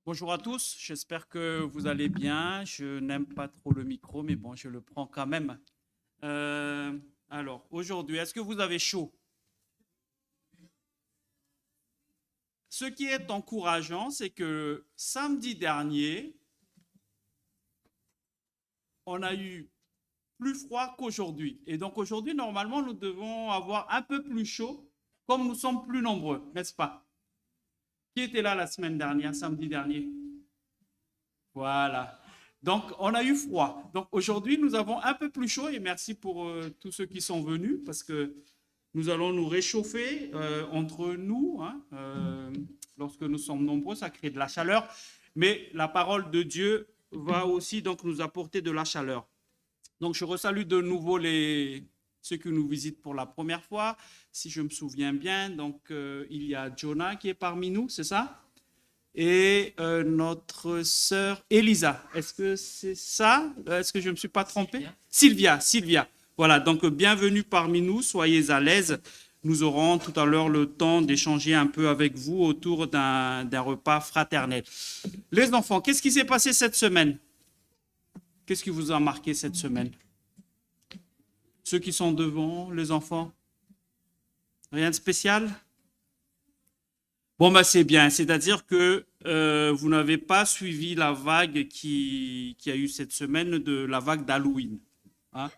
Bonjour à tous, j'espère que vous allez bien. Je n'aime pas trop le micro, mais bon, je le prends quand même. Alors, aujourd'hui, est-ce que vous avez chaud? Ce qui est encourageant, c'est que samedi dernier, on a eu plus froid qu'aujourd'hui. Et donc aujourd'hui, normalement, nous devons avoir un peu plus chaud, comme nous sommes plus nombreux, n'est-ce pas? Qui était là la semaine dernière, samedi dernier? Voilà. Donc, on a eu froid. Donc, aujourd'hui, nous avons un peu plus chaud et merci pour tous ceux qui sont venus parce que nous allons nous réchauffer entre nous. Hein, lorsque nous sommes nombreux, ça crée de la chaleur. Mais la parole de Dieu va aussi donc nous apporter de la chaleur. Donc, je resalue de nouveau ceux qui nous visitent pour la première fois. Si je me souviens bien, donc il y a Jonah qui est parmi nous, c'est ça? Et notre sœur Elisa. Est-ce que c'est ça? Est-ce que je ne me suis pas trompé? Sylvia. Voilà, donc bienvenue parmi nous, soyez à l'aise. Nous aurons tout à l'heure le temps d'échanger un peu avec vous autour d'un repas fraternel. Les enfants, qu'est-ce qui s'est passé cette semaine? Qu'est-ce qui vous a marqué cette semaine? Ceux qui sont devant, les enfants? Rien de spécial? Bon, bah, c'est bien. C'est-à-dire que vous n'avez pas suivi la vague qui a eu cette semaine, de la vague d'Halloween. Hein?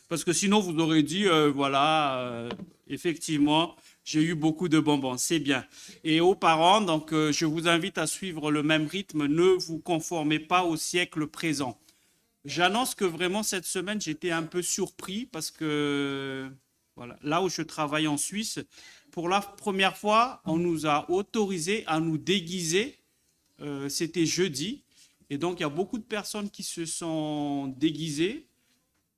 Parce que sinon, vous aurez dit, voilà, effectivement, j'ai eu beaucoup de bonbons. C'est bien. Et aux parents, donc, je vous invite à suivre le même rythme. Ne vous conformez pas au siècle présent. J'annonce que vraiment cette semaine, j'étais un peu surpris parce que voilà, là où je travaille en Suisse, pour la première fois, on nous a autorisé à nous déguiser. C'était jeudi. Et donc, il y a beaucoup de personnes qui se sont déguisées.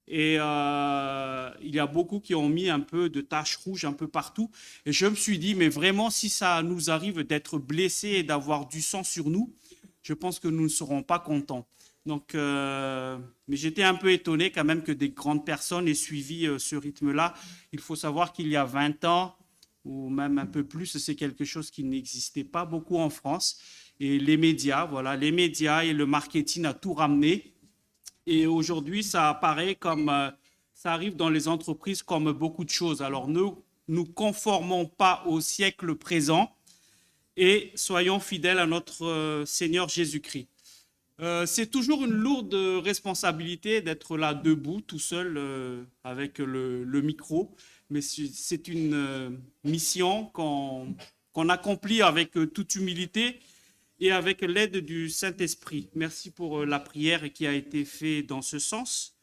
Et il y a beaucoup qui ont mis un peu de taches rouges un peu partout. Et je me suis dit, mais vraiment, si ça nous arrive d'être blessés et d'avoir du sang sur nous, je pense que nous ne serons pas contents. Donc, mais j'étais un peu étonné quand même que des grandes personnes aient suivi ce rythme-là. Il faut savoir qu'il y a 20 ans, ou même un peu plus, c'est quelque chose qui n'existait pas beaucoup en France. Et les médias, voilà, les médias et le marketing a tout ramené. Et aujourd'hui, ça apparaît comme, ça arrive dans les entreprises comme beaucoup de choses. Alors, ne nous conformons pas au siècle présent et soyons fidèles à notre Seigneur Jésus-Christ. C'est toujours une lourde responsabilité d'être là debout, tout seul, avec le micro. Mais c'est une mission qu'on accomplit avec toute humilité et avec l'aide du Saint-Esprit. Merci pour la prière qui a été faite dans ce sens.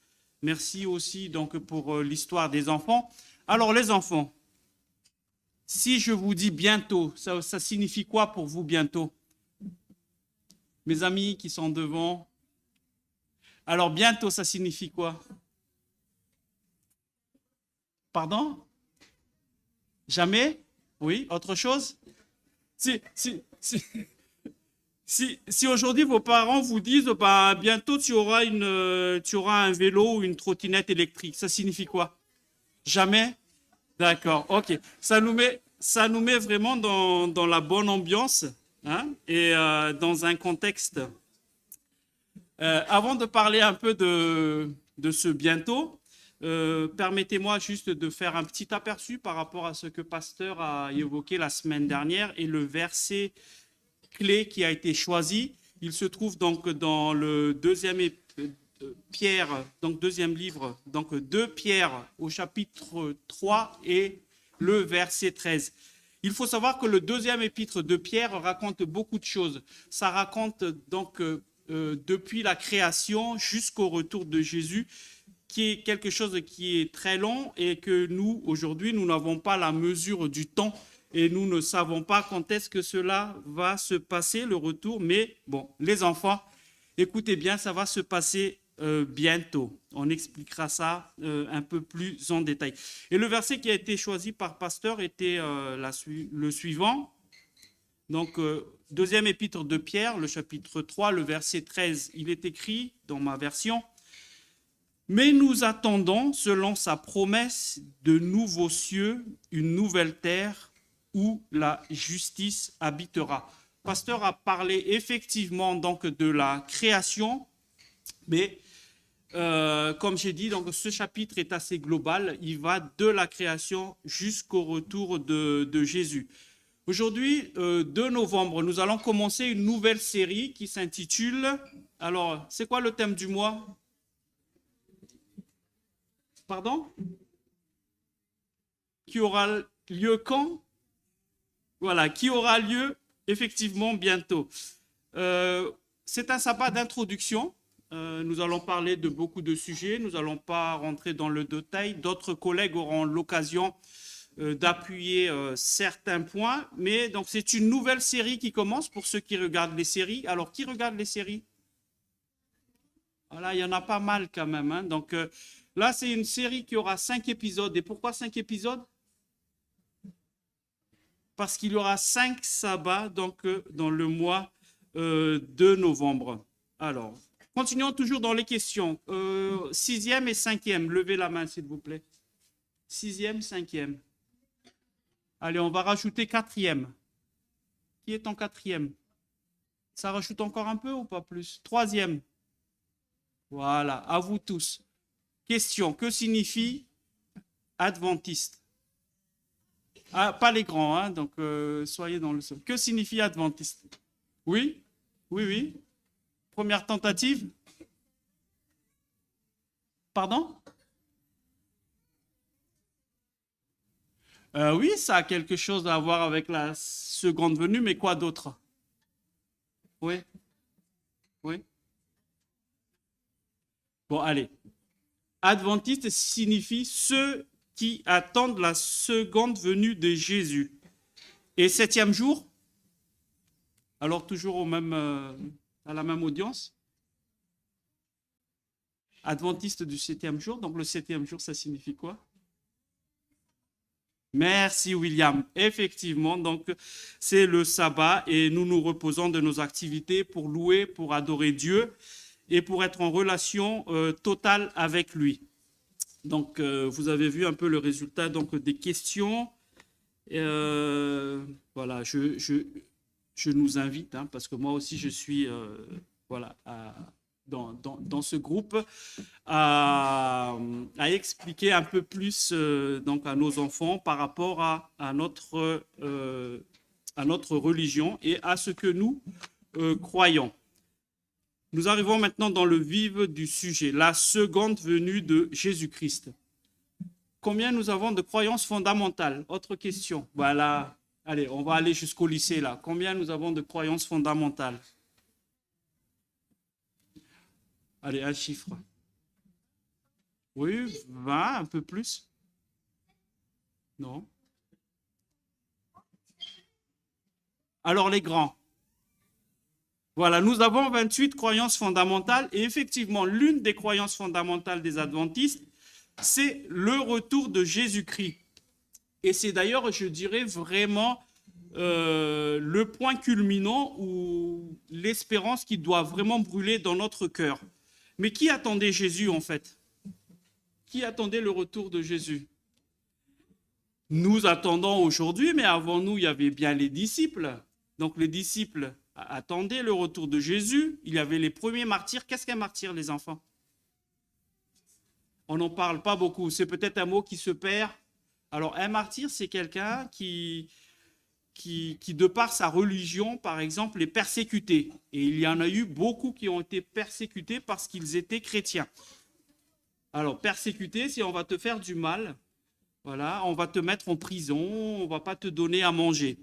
Merci aussi donc pour l'histoire des enfants. Alors les enfants, si je vous dis bientôt, ça signifie quoi pour vous bientôt? Mes amis qui sont devant. Alors bientôt, ça signifie quoi? Pardon? Jamais? Oui, autre chose? Si aujourd'hui vos parents vous disent bah, bientôt tu auras un vélo ou une trottinette électrique, ça signifie quoi? Jamais? D'accord, ok. Ça nous met vraiment dans la bonne ambiance. Hein, et dans un contexte. Avant de parler un peu de ce bientôt, permettez-moi juste de faire un petit aperçu par rapport à ce que Pasteur a évoqué la semaine dernière et le verset clé qui a été choisi. Il se trouve donc dans le deuxième livre, donc 2 Pierre au chapitre 3 et le verset 13. Il faut savoir que le deuxième épître de Pierre raconte beaucoup de choses. Ça raconte donc depuis la création jusqu'au retour de Jésus, qui est quelque chose qui est très long et que nous, aujourd'hui, nous n'avons pas la mesure du temps et nous ne savons pas quand est-ce que cela va se passer, le retour. Mais bon, les enfants, écoutez bien, ça va se passer bientôt. On expliquera ça un peu plus en détail. Et le verset qui a été choisi par Pasteur était le suivant. Donc, deuxième épître de Pierre, le chapitre 3, le verset 13. Il est écrit dans ma version: Mais nous attendons, selon sa promesse, de nouveaux cieux, une nouvelle terre où la justice habitera. Le pasteur a parlé effectivement donc de la création, mais comme j'ai dit, donc ce chapitre est assez global. Il va de la création jusqu'au retour de Jésus. Aujourd'hui, 2 novembre, nous allons commencer une nouvelle série qui s'intitule... Alors, c'est quoi le thème du mois? Pardon? Qui aura lieu quand? Voilà, qui aura lieu effectivement bientôt. C'est un sabbat d'introduction. Nous allons parler de beaucoup de sujets. Nous n'allons pas rentrer dans le détail. D'autres collègues auront l'occasion d'appuyer certains points. Mais donc, c'est une nouvelle série qui commence pour ceux qui regardent les séries. Alors, qui regarde les séries? Voilà, il y en a pas mal quand même. Hein. Donc, là, c'est une série qui aura 5 épisodes. Et pourquoi 5 épisodes? Parce qu'il y aura 5 sabbats donc, dans le mois de novembre. Alors, continuons toujours dans les questions. 6e et 5e, levez la main s'il vous plaît. 6e, 5e. Allez, on va rajouter 4e. Qui est en 4e? Ça rajoute encore un peu ou pas plus? 3e. Voilà, à vous tous. Question, que signifie adventiste? Ah, pas les grands, hein, donc soyez dans le sol. Que signifie adventiste? Oui? Oui, oui. Première tentative? Pardon? Oui, ça a quelque chose à voir avec la seconde venue, mais quoi d'autre? Oui? Oui? Bon, allez. Adventiste signifie ceux qui attendent la seconde venue de Jésus. Et 7e jour? Alors toujours au même, à la même audience? Adventiste du 7e jour. Donc le 7e jour, ça signifie quoi? Merci William. Effectivement, donc c'est le sabbat et nous nous reposons de nos activités pour louer, pour adorer Dieu et pour être en relation totale avec lui. Donc vous avez vu un peu le résultat donc, des questions. Voilà, je nous invite, hein, parce que moi aussi je suis voilà, dans ce groupe, à expliquer un peu plus donc à nos enfants par rapport à notre religion et à ce que nous croyons. Nous arrivons maintenant dans le vif du sujet, la seconde venue de Jésus-Christ. Combien nous avons de croyances fondamentales? Autre question. Voilà. Allez, on va aller jusqu'au lycée là. Combien nous avons de croyances fondamentales? Allez, un chiffre. Oui, 20, un peu plus. Non. Alors les grands. Voilà, nous avons 28 croyances fondamentales et effectivement, l'une des croyances fondamentales des adventistes, c'est le retour de Jésus-Christ. Et c'est d'ailleurs, je dirais, vraiment le point culminant ou l'espérance qui doit vraiment brûler dans notre cœur. Mais qui attendait Jésus en fait? Qui attendait le retour de Jésus? Nous attendons aujourd'hui, mais avant nous, il y avait bien les disciples. Donc les disciples attendaient le retour de Jésus. Il y avait les premiers martyrs. Qu'est-ce qu'un martyr, les enfants? On n'en parle pas beaucoup. C'est peut-être un mot qui se perd. Alors un martyr, c'est quelqu'un qui, de par sa religion, par exemple, est persécuté. Et il y en a eu beaucoup qui ont été persécutés parce qu'ils étaient chrétiens. Alors, persécuté, c'est on va te faire du mal, voilà, on va te mettre en prison, on ne va pas te donner à manger.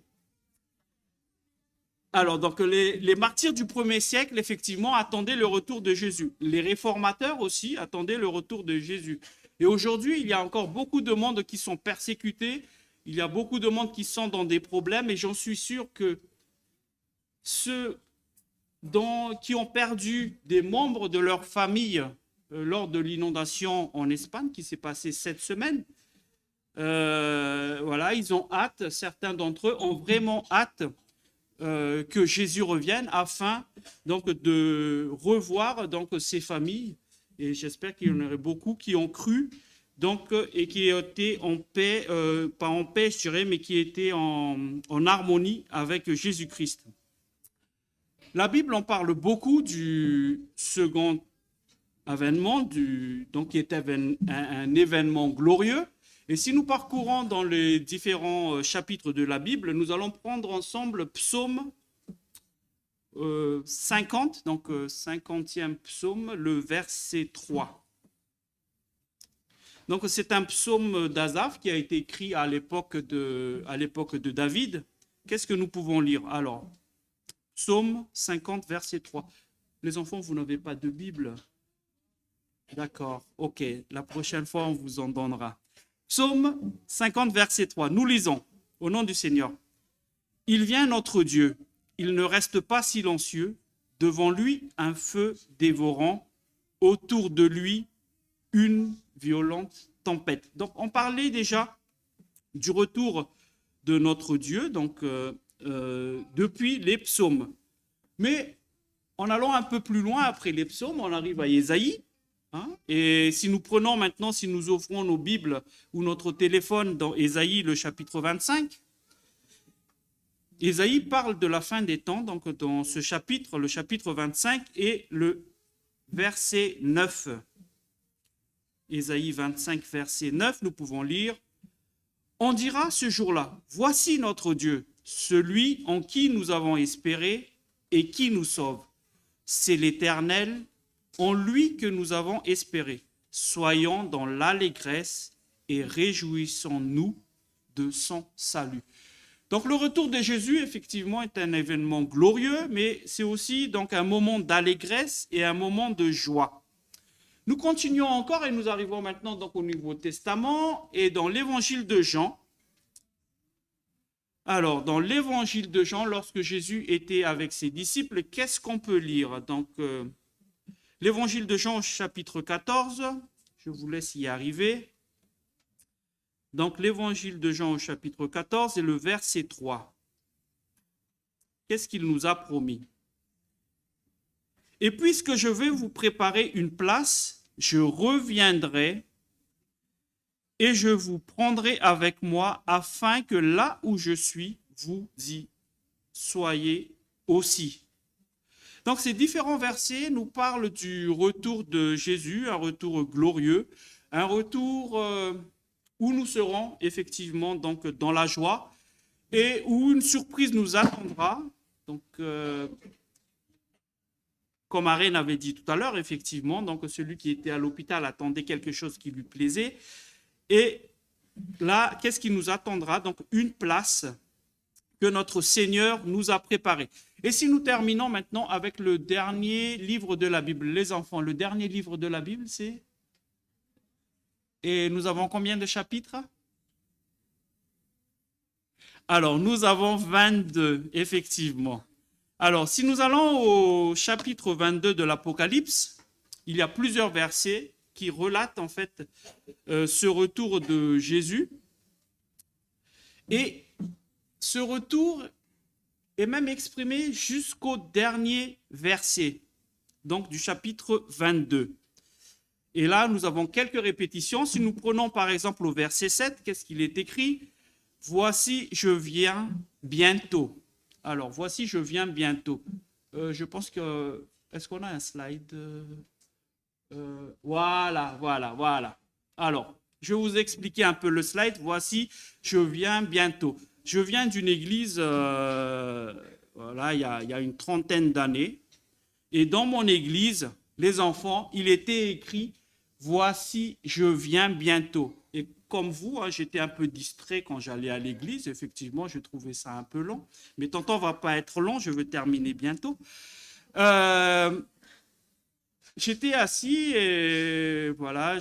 Alors, donc, les martyrs du 1er siècle, effectivement, attendaient le retour de Jésus. Les réformateurs aussi attendaient le retour de Jésus. Et aujourd'hui, il y a encore beaucoup de monde qui sont persécutés. Il y a beaucoup de monde qui sont dans des problèmes et j'en suis sûr que ceux qui ont perdu des membres de leur famille lors de l'inondation en Espagne qui s'est passée cette semaine, voilà, ils ont hâte, certains d'entre eux ont vraiment hâte que Jésus revienne afin donc, de revoir donc, ces familles Et j'espère qu'il y en aurait beaucoup qui ont cru donc, et qui étaient en paix, pas en paix, je dirais, mais qui étaient en harmonie avec Jésus-Christ. La Bible en parle beaucoup du second avènement, donc qui est un événement glorieux. Et si nous parcourons dans les différents chapitres de la Bible, nous allons prendre ensemble Psaume 50, donc 50e psaume, le verset 3. Donc c'est un psaume d'Asaph qui a été écrit à l'époque de David. Qu'est-ce que nous pouvons lire? Alors, psaume 50, verset 3. Les enfants, vous n'avez pas de Bible? D'accord, ok. La prochaine fois, on vous en donnera. Psaume 50, verset 3. Nous lisons, au nom du Seigneur. Il vient notre Dieu, il ne reste pas silencieux. Devant lui, un feu dévorant. Autour de lui, une violente tempête. Donc, on parlait déjà du retour de notre Dieu, donc depuis les psaumes. Mais en allant un peu plus loin après les psaumes, on arrive à Ésaïe. Et si nous prenons maintenant, si nous ouvrons nos Bibles ou notre téléphone dans Ésaïe, le chapitre 25, Ésaïe parle de la fin des temps, donc dans ce chapitre, le chapitre 25 et le verset 9. Ésaïe 25, verset 9, nous pouvons lire « On dira ce jour-là, voici notre Dieu, celui en qui nous avons espéré et qui nous sauve. C'est l'Éternel, en lui que nous avons espéré. Soyons dans l'allégresse et réjouissons-nous de son salut. » Donc le retour de Jésus, effectivement, est un événement glorieux, mais c'est aussi donc un moment d'allégresse et un moment de joie. Nous continuons encore et nous arrivons maintenant donc au Nouveau Testament et dans l'Évangile de Jean. Alors, dans l'Évangile de Jean, lorsque Jésus était avec ses disciples, qu'est-ce qu'on peut lire? Donc, l'Évangile de Jean, chapitre 14, je vous laisse y arriver. Donc, l'Évangile de Jean, chapitre 14, et le verset 3. Qu'est-ce qu'il nous a promis? Et puisque je vais vous préparer une place, je reviendrai et je vous prendrai avec moi afin que là où je suis, vous y soyez aussi. Donc ces différents versets nous parlent du retour de Jésus, un retour glorieux, un retour où nous serons effectivement donc dans la joie et où une surprise nous attendra. Donc comme Arène avait dit tout à l'heure, effectivement, donc celui qui était à l'hôpital attendait quelque chose qui lui plaisait. Et là, qu'est-ce qui nous attendra? Donc, une place que notre Seigneur nous a préparée. Et si nous terminons maintenant avec le dernier livre de la Bible, les enfants, le dernier livre de la Bible, c'est... Et nous avons combien de chapitres? Alors, nous avons 22, effectivement. Alors, si nous allons au chapitre 22 de l'Apocalypse, il y a plusieurs versets qui relatent en fait ce retour de Jésus. Et ce retour est même exprimé jusqu'au dernier verset, donc du chapitre 22. Et là, nous avons quelques répétitions. Si nous prenons par exemple au verset 7, qu'est-ce qu'il est écrit? « Voici, je viens bientôt. » Alors, voici, je viens bientôt. Je pense que... Est-ce qu'on a un slide? Voilà. Alors, je vais vous expliquer un peu le slide. Voici, je viens bientôt. Je viens d'une église, voilà, il y a une trentaine d'années. Et dans mon église, les enfants, il était écrit « Voici, je viens bientôt ». Et comme vous, j'étais un peu distrait quand j'allais à l'église. Effectivement, je trouvais ça un peu long. Mais ton temps ne va pas être long, je vais terminer bientôt. J'étais assis et voilà,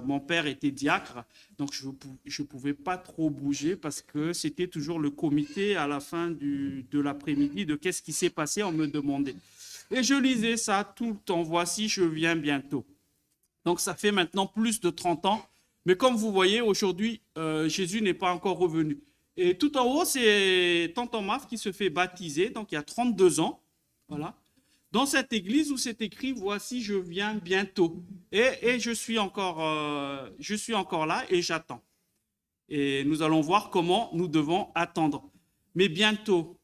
mon père était diacre, donc je ne pouvais pas trop bouger parce que c'était toujours le comité à la fin de l'après-midi de qu'est-ce qui s'est passé, on me demandait. Et je lisais ça tout le temps, voici, je viens bientôt. Donc ça fait maintenant plus de 30 ans. Mais comme vous voyez, aujourd'hui, Jésus n'est pas encore revenu. Et tout en haut, c'est tonton Maf qui se fait baptiser, donc il y a 32 ans. Voilà. dans cette église où c'est écrit « Voici, je viens bientôt ». Et je suis encore là et j'attends. Et nous allons voir comment nous devons attendre. Mais bientôt.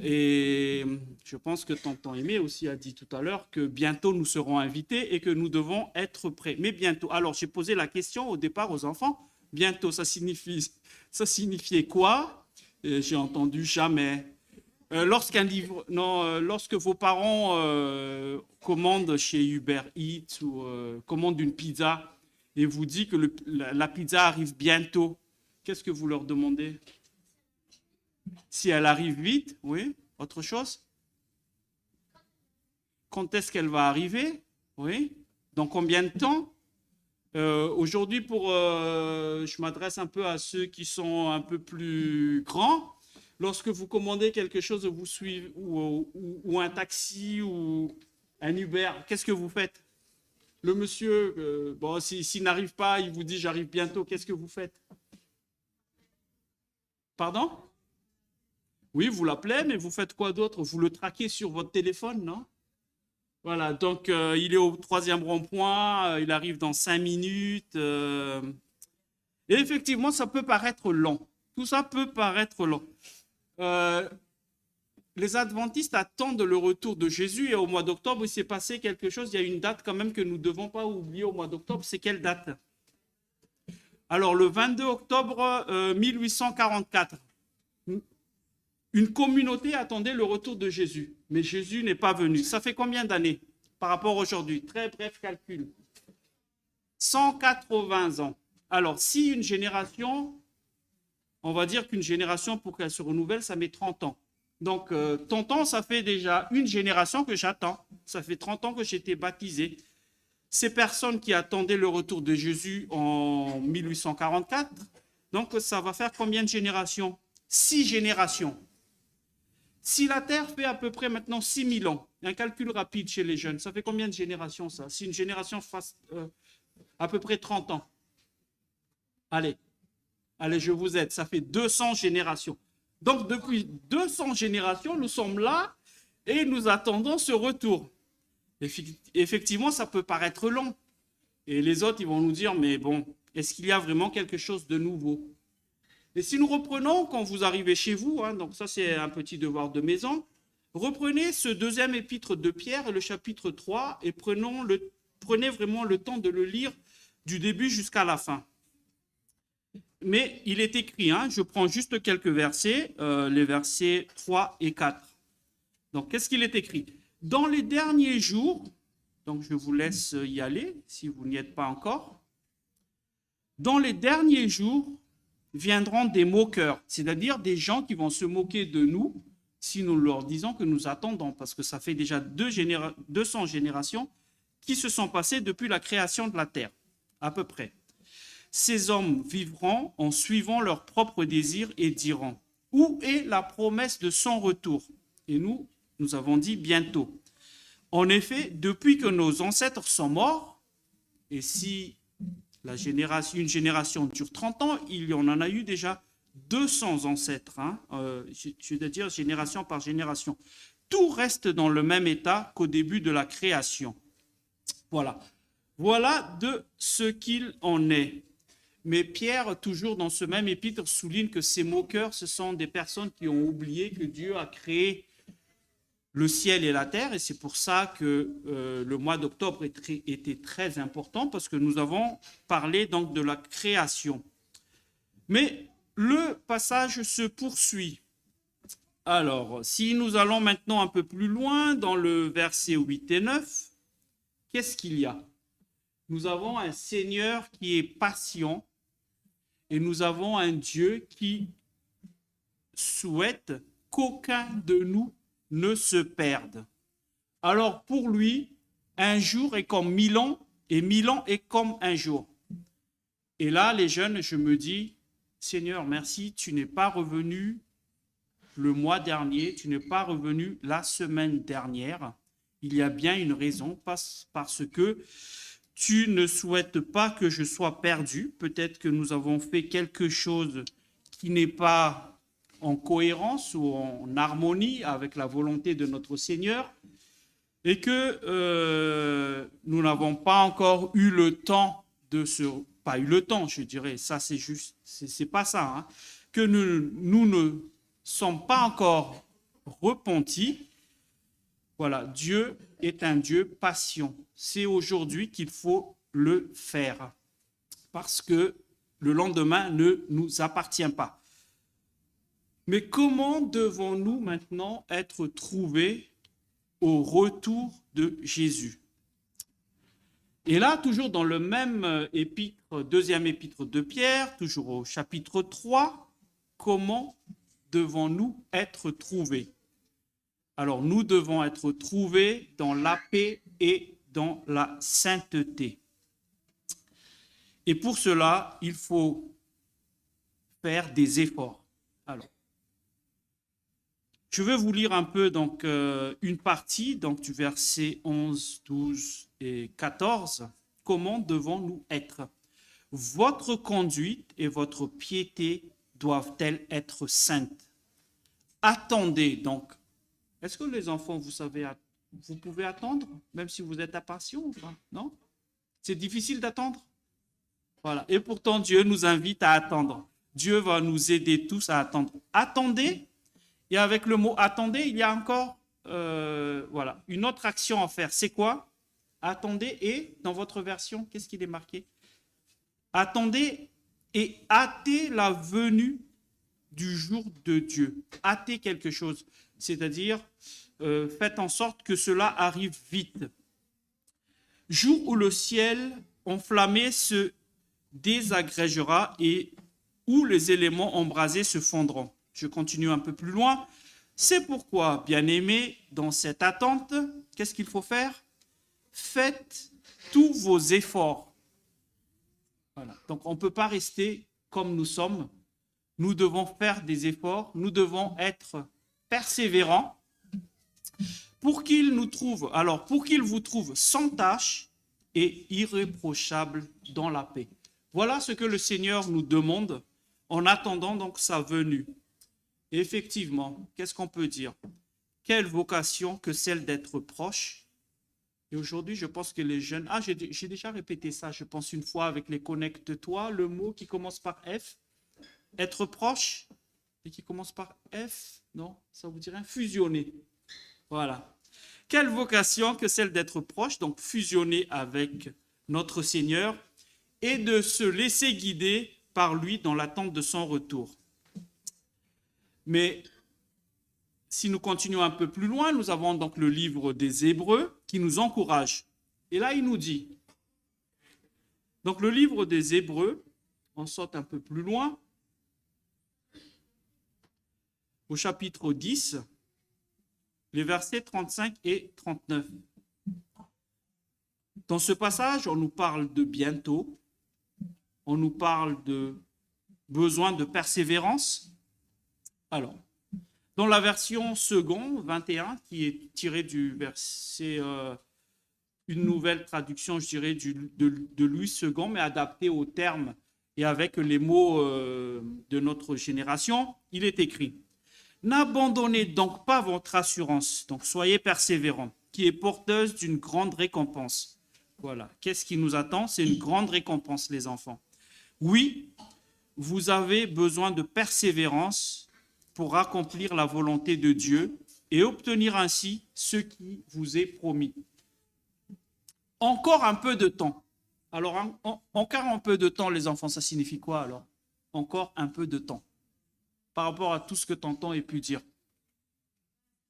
Et je pense que tonton Aimé aussi a dit tout à l'heure que bientôt nous serons invités et que nous devons être prêts. Mais bientôt. Alors, j'ai posé la question au départ aux enfants. Bientôt, ça signifiait quoi? J'ai entendu jamais. Lorsque vos parents commandent chez Uber Eats ou commandent une pizza et vous dit que la pizza arrive bientôt, qu'est-ce que vous leur demandez? Si elle arrive vite, oui. Autre chose? Quand est-ce qu'elle va arriver? Oui. Dans combien de temps? Aujourd'hui, je m'adresse un peu à ceux qui sont un peu plus grands. Lorsque vous commandez quelque chose, vous suivez, ou un taxi ou un Uber, qu'est-ce que vous faites? Le monsieur, s'il n'arrive pas, il vous dit j'arrive bientôt, qu'est-ce que vous faites? Pardon? Oui, vous l'appelez, mais vous faites quoi d'autre? Vous le traquez sur votre téléphone, non? Voilà, donc il est au 3e rond-point, il arrive dans 5 minutes. Et effectivement, ça peut paraître lent. Tout ça peut paraître lent. Les adventistes attendent le retour de Jésus et au mois d'octobre, il s'est passé quelque chose. Il y a une date quand même que nous ne devons pas oublier au mois d'octobre. C'est quelle date? Alors, le 22 octobre 1844. Une communauté attendait le retour de Jésus, mais Jésus n'est pas venu. Ça fait combien d'années par rapport à aujourd'hui? Très bref calcul. 180 ans. Alors, si une génération, on va dire qu'une génération, pour qu'elle se renouvelle, ça met 30 ans. Donc, 30 ans, ça fait déjà une génération que j'attends. Ça fait 30 ans que j'ai été baptisé. Ces personnes qui attendaient le retour de Jésus en 1844, donc ça va faire combien de générations? 6 générations. Si la Terre fait à peu près maintenant 6000 ans, un calcul rapide chez les jeunes, ça fait combien de générations ça? Si une génération fasse à peu près 30 ans. Allez, je vous aide, ça fait 200 générations. Donc depuis 200 générations, nous sommes là et nous attendons ce retour. Effectivement, ça peut paraître long. Et les autres, ils vont nous dire, mais bon, est-ce qu'il y a vraiment quelque chose de nouveau? Et si nous reprenons, quand vous arrivez chez vous, donc ça c'est un petit devoir de maison, reprenez ce 2e épître de Pierre, le chapitre 3, et prenez vraiment le temps de le lire du début jusqu'à la fin. Mais il est écrit, je prends juste quelques versets, les versets 3 et 4. Donc qu'est-ce qu'il est écrit? Dans les derniers jours, donc je vous laisse y aller si vous n'y êtes pas encore, dans les derniers jours, viendront des moqueurs, c'est-à-dire des gens qui vont se moquer de nous si nous leur disons que nous attendons, parce que ça fait déjà 200 générations qui se sont passées depuis la création de la terre, à peu près. Ces hommes vivront en suivant leurs propres désirs et diront « Où est la promesse de son retour ?» Et nous avons dit « bientôt ». En effet, depuis que nos ancêtres sont morts, et si une génération dure 30 ans, il y en a eu déjà 200 ancêtres, je veux dire génération par génération. Tout reste dans le même état qu'au début de la création. Voilà de ce qu'il en est. Mais Pierre, toujours dans ce même épître, souligne que ces moqueurs, ce sont des personnes qui ont oublié que Dieu a créé le ciel et la terre, et c'est pour ça que le mois d'octobre était très important, parce que nous avons parlé donc de la création. Mais le passage se poursuit. Alors, si nous allons maintenant un peu plus loin, dans le verset 8 et 9, qu'est-ce qu'il y a? Nous avons un Seigneur qui est patient, et nous avons un Dieu qui souhaite qu'aucun de nous ne se perde. Alors pour lui, un jour est comme 1000 ans et 1000 ans est comme un jour. Et là, les jeunes, je me dis, Seigneur, merci, tu n'es pas revenu le mois dernier, tu n'es pas revenu la semaine dernière. Il y a bien une raison, parce que tu ne souhaites pas que je sois perdu. Peut-être que nous avons fait quelque chose qui n'est pas en cohérence ou en harmonie avec la volonté de notre Seigneur. et que nous n'avons pas encore eu le temps pas eu le temps, je dirais, ça c'est juste, c'est pas ça, hein, que nous ne sommes pas encore repentis. Voilà, Dieu est un Dieu patient. C'est aujourd'hui qu'il faut le faire, parce que le lendemain ne nous appartient pas. Mais comment devons-nous maintenant être trouvés au retour de Jésus? Et là, toujours dans le même épître, deuxième épître de Pierre, toujours au chapitre 3, comment devons-nous être trouvés? Alors, nous devons être trouvés dans la paix et dans la sainteté. Et pour cela, il faut faire des efforts. Alors, je vais vous lire un peu donc, une partie donc, du verset 11, 12 et 14. Comment devons-nous être? Votre conduite et votre piété doivent-elles être saintes? Attendez donc. Est-ce que les enfants, vous pouvez attendre, même si vous êtes impatients ou pas? Non? C'est difficile d'attendre? Voilà. Et pourtant, Dieu nous invite à attendre. Dieu va nous aider tous à attendre. Attendez. Et avec le mot « attendez », il y a encore voilà, une autre action à faire. C'est quoi? Attendez et, dans votre version, qu'est-ce qu'il est marqué? Attendez et hâtez la venue du jour de Dieu. Hâtez quelque chose, c'est-à-dire faites en sorte que cela arrive vite. Jour où le ciel enflammé se désagrégera et où les éléments embrasés se fondront. Je continue un peu plus loin. C'est pourquoi, bien-aimés, dans cette attente, qu'est-ce qu'il faut faire? Faites tous vos efforts. Voilà. Donc, on ne peut pas rester comme nous sommes. Nous devons faire des efforts. Nous devons être persévérants pour qu'il nous trouve. Alors, pour qu'il vous trouve sans tâche et irréprochable dans la paix. Voilà ce que le Seigneur nous demande en attendant donc sa venue. Et effectivement, qu'est-ce qu'on peut dire? Quelle vocation que celle d'être proche. Et aujourd'hui, je pense que les jeunes... Ah, j'ai déjà répété ça, je pense, une fois avec les Connecte-toi, le mot qui commence par F. Être proche et qui commence par F. Non, ça vous dirait fusionner. Voilà. Quelle vocation que celle d'être proche, donc fusionner avec notre Seigneur et de se laisser guider par lui dans l'attente de son retour. Mais si nous continuons un peu plus loin, nous avons donc le livre des Hébreux qui nous encourage. Et là, il nous dit, donc le livre des Hébreux, on saute un peu plus loin, au chapitre 10, les versets 35 et 39. Dans ce passage, on nous parle de bientôt, on nous parle de besoin de persévérance. Alors, dans la version second, 21, qui est tirée du verset, une nouvelle traduction, je dirais, de Louis II, mais adaptée aux termes et avec les mots de notre génération, il est écrit « N'abandonnez donc pas votre assurance, donc soyez persévérants, qui est porteuse d'une grande récompense. » Voilà, qu'est-ce qui nous attend? C'est une grande récompense, les enfants. Oui, vous avez besoin de persévérance pour accomplir la volonté de Dieu et obtenir ainsi ce qui vous est promis. Encore un peu de temps. Alors, encore un peu de temps, les enfants, ça signifie quoi alors? Encore un peu de temps. Par rapport à tout ce que tonton ait pu dire.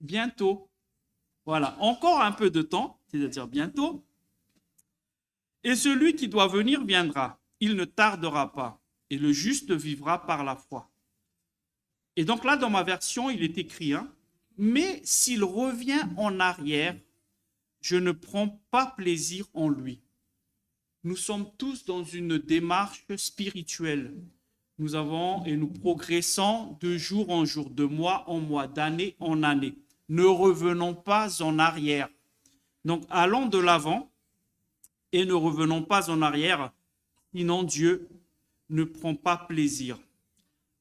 Bientôt. Voilà, encore un peu de temps, c'est-à-dire bientôt. Et celui qui doit venir viendra. Il ne tardera pas. Et le juste vivra par la foi. Et donc là, dans ma version, il est écrit, hein, mais s'il revient en arrière, je ne prends pas plaisir en lui. Nous sommes tous dans une démarche spirituelle. Nous avons et nous progressons de jour en jour, de mois en mois, d'année en année. Ne revenons pas en arrière. Donc allons de l'avant et ne revenons pas en arrière, sinon Dieu ne prend pas plaisir.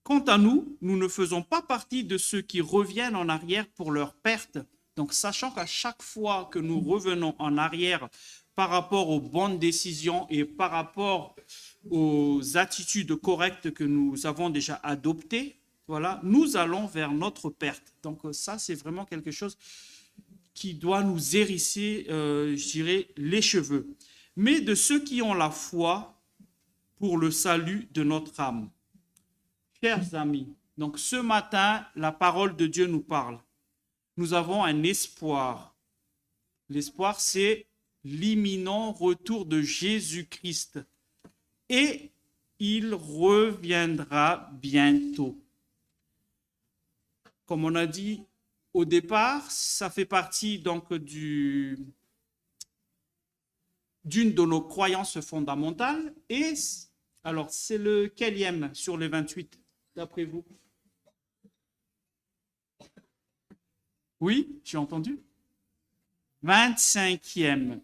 Quant à nous, nous ne faisons pas partie de ceux qui reviennent en arrière pour leur perte, Donc, sachant qu'à chaque fois que nous revenons en arrière par rapport aux bonnes décisions et par rapport aux attitudes correctes que nous avons déjà adoptées, voilà, nous allons vers notre perte. Donc, ça, c'est vraiment quelque chose qui doit nous hérisser, je dirais, les cheveux. Mais de ceux qui ont la foi pour le salut de notre âme. Chers amis, donc ce matin, la parole de Dieu nous parle. Nous avons un espoir. L'espoir, c'est l'imminent retour de Jésus-Christ. Et il reviendra bientôt. Comme on a dit au départ, ça fait partie donc d'une de nos croyances fondamentales. Et alors, c'est le quelième sur les 28, d'après vous? Oui, j'ai entendu. 25e.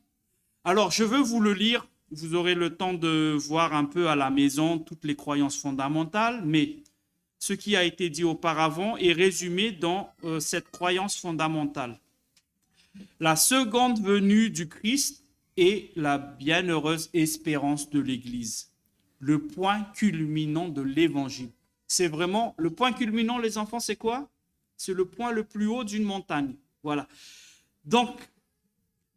Alors, je veux vous le lire. Vous aurez le temps de voir un peu à la maison toutes les croyances fondamentales, mais ce qui a été dit auparavant est résumé dans cette croyance fondamentale. La seconde venue du Christ est la bienheureuse espérance de l'Église, le point culminant de l'Évangile. C'est vraiment le point culminant, les enfants, c'est quoi? C'est le point le plus haut d'une montagne. Voilà. Donc,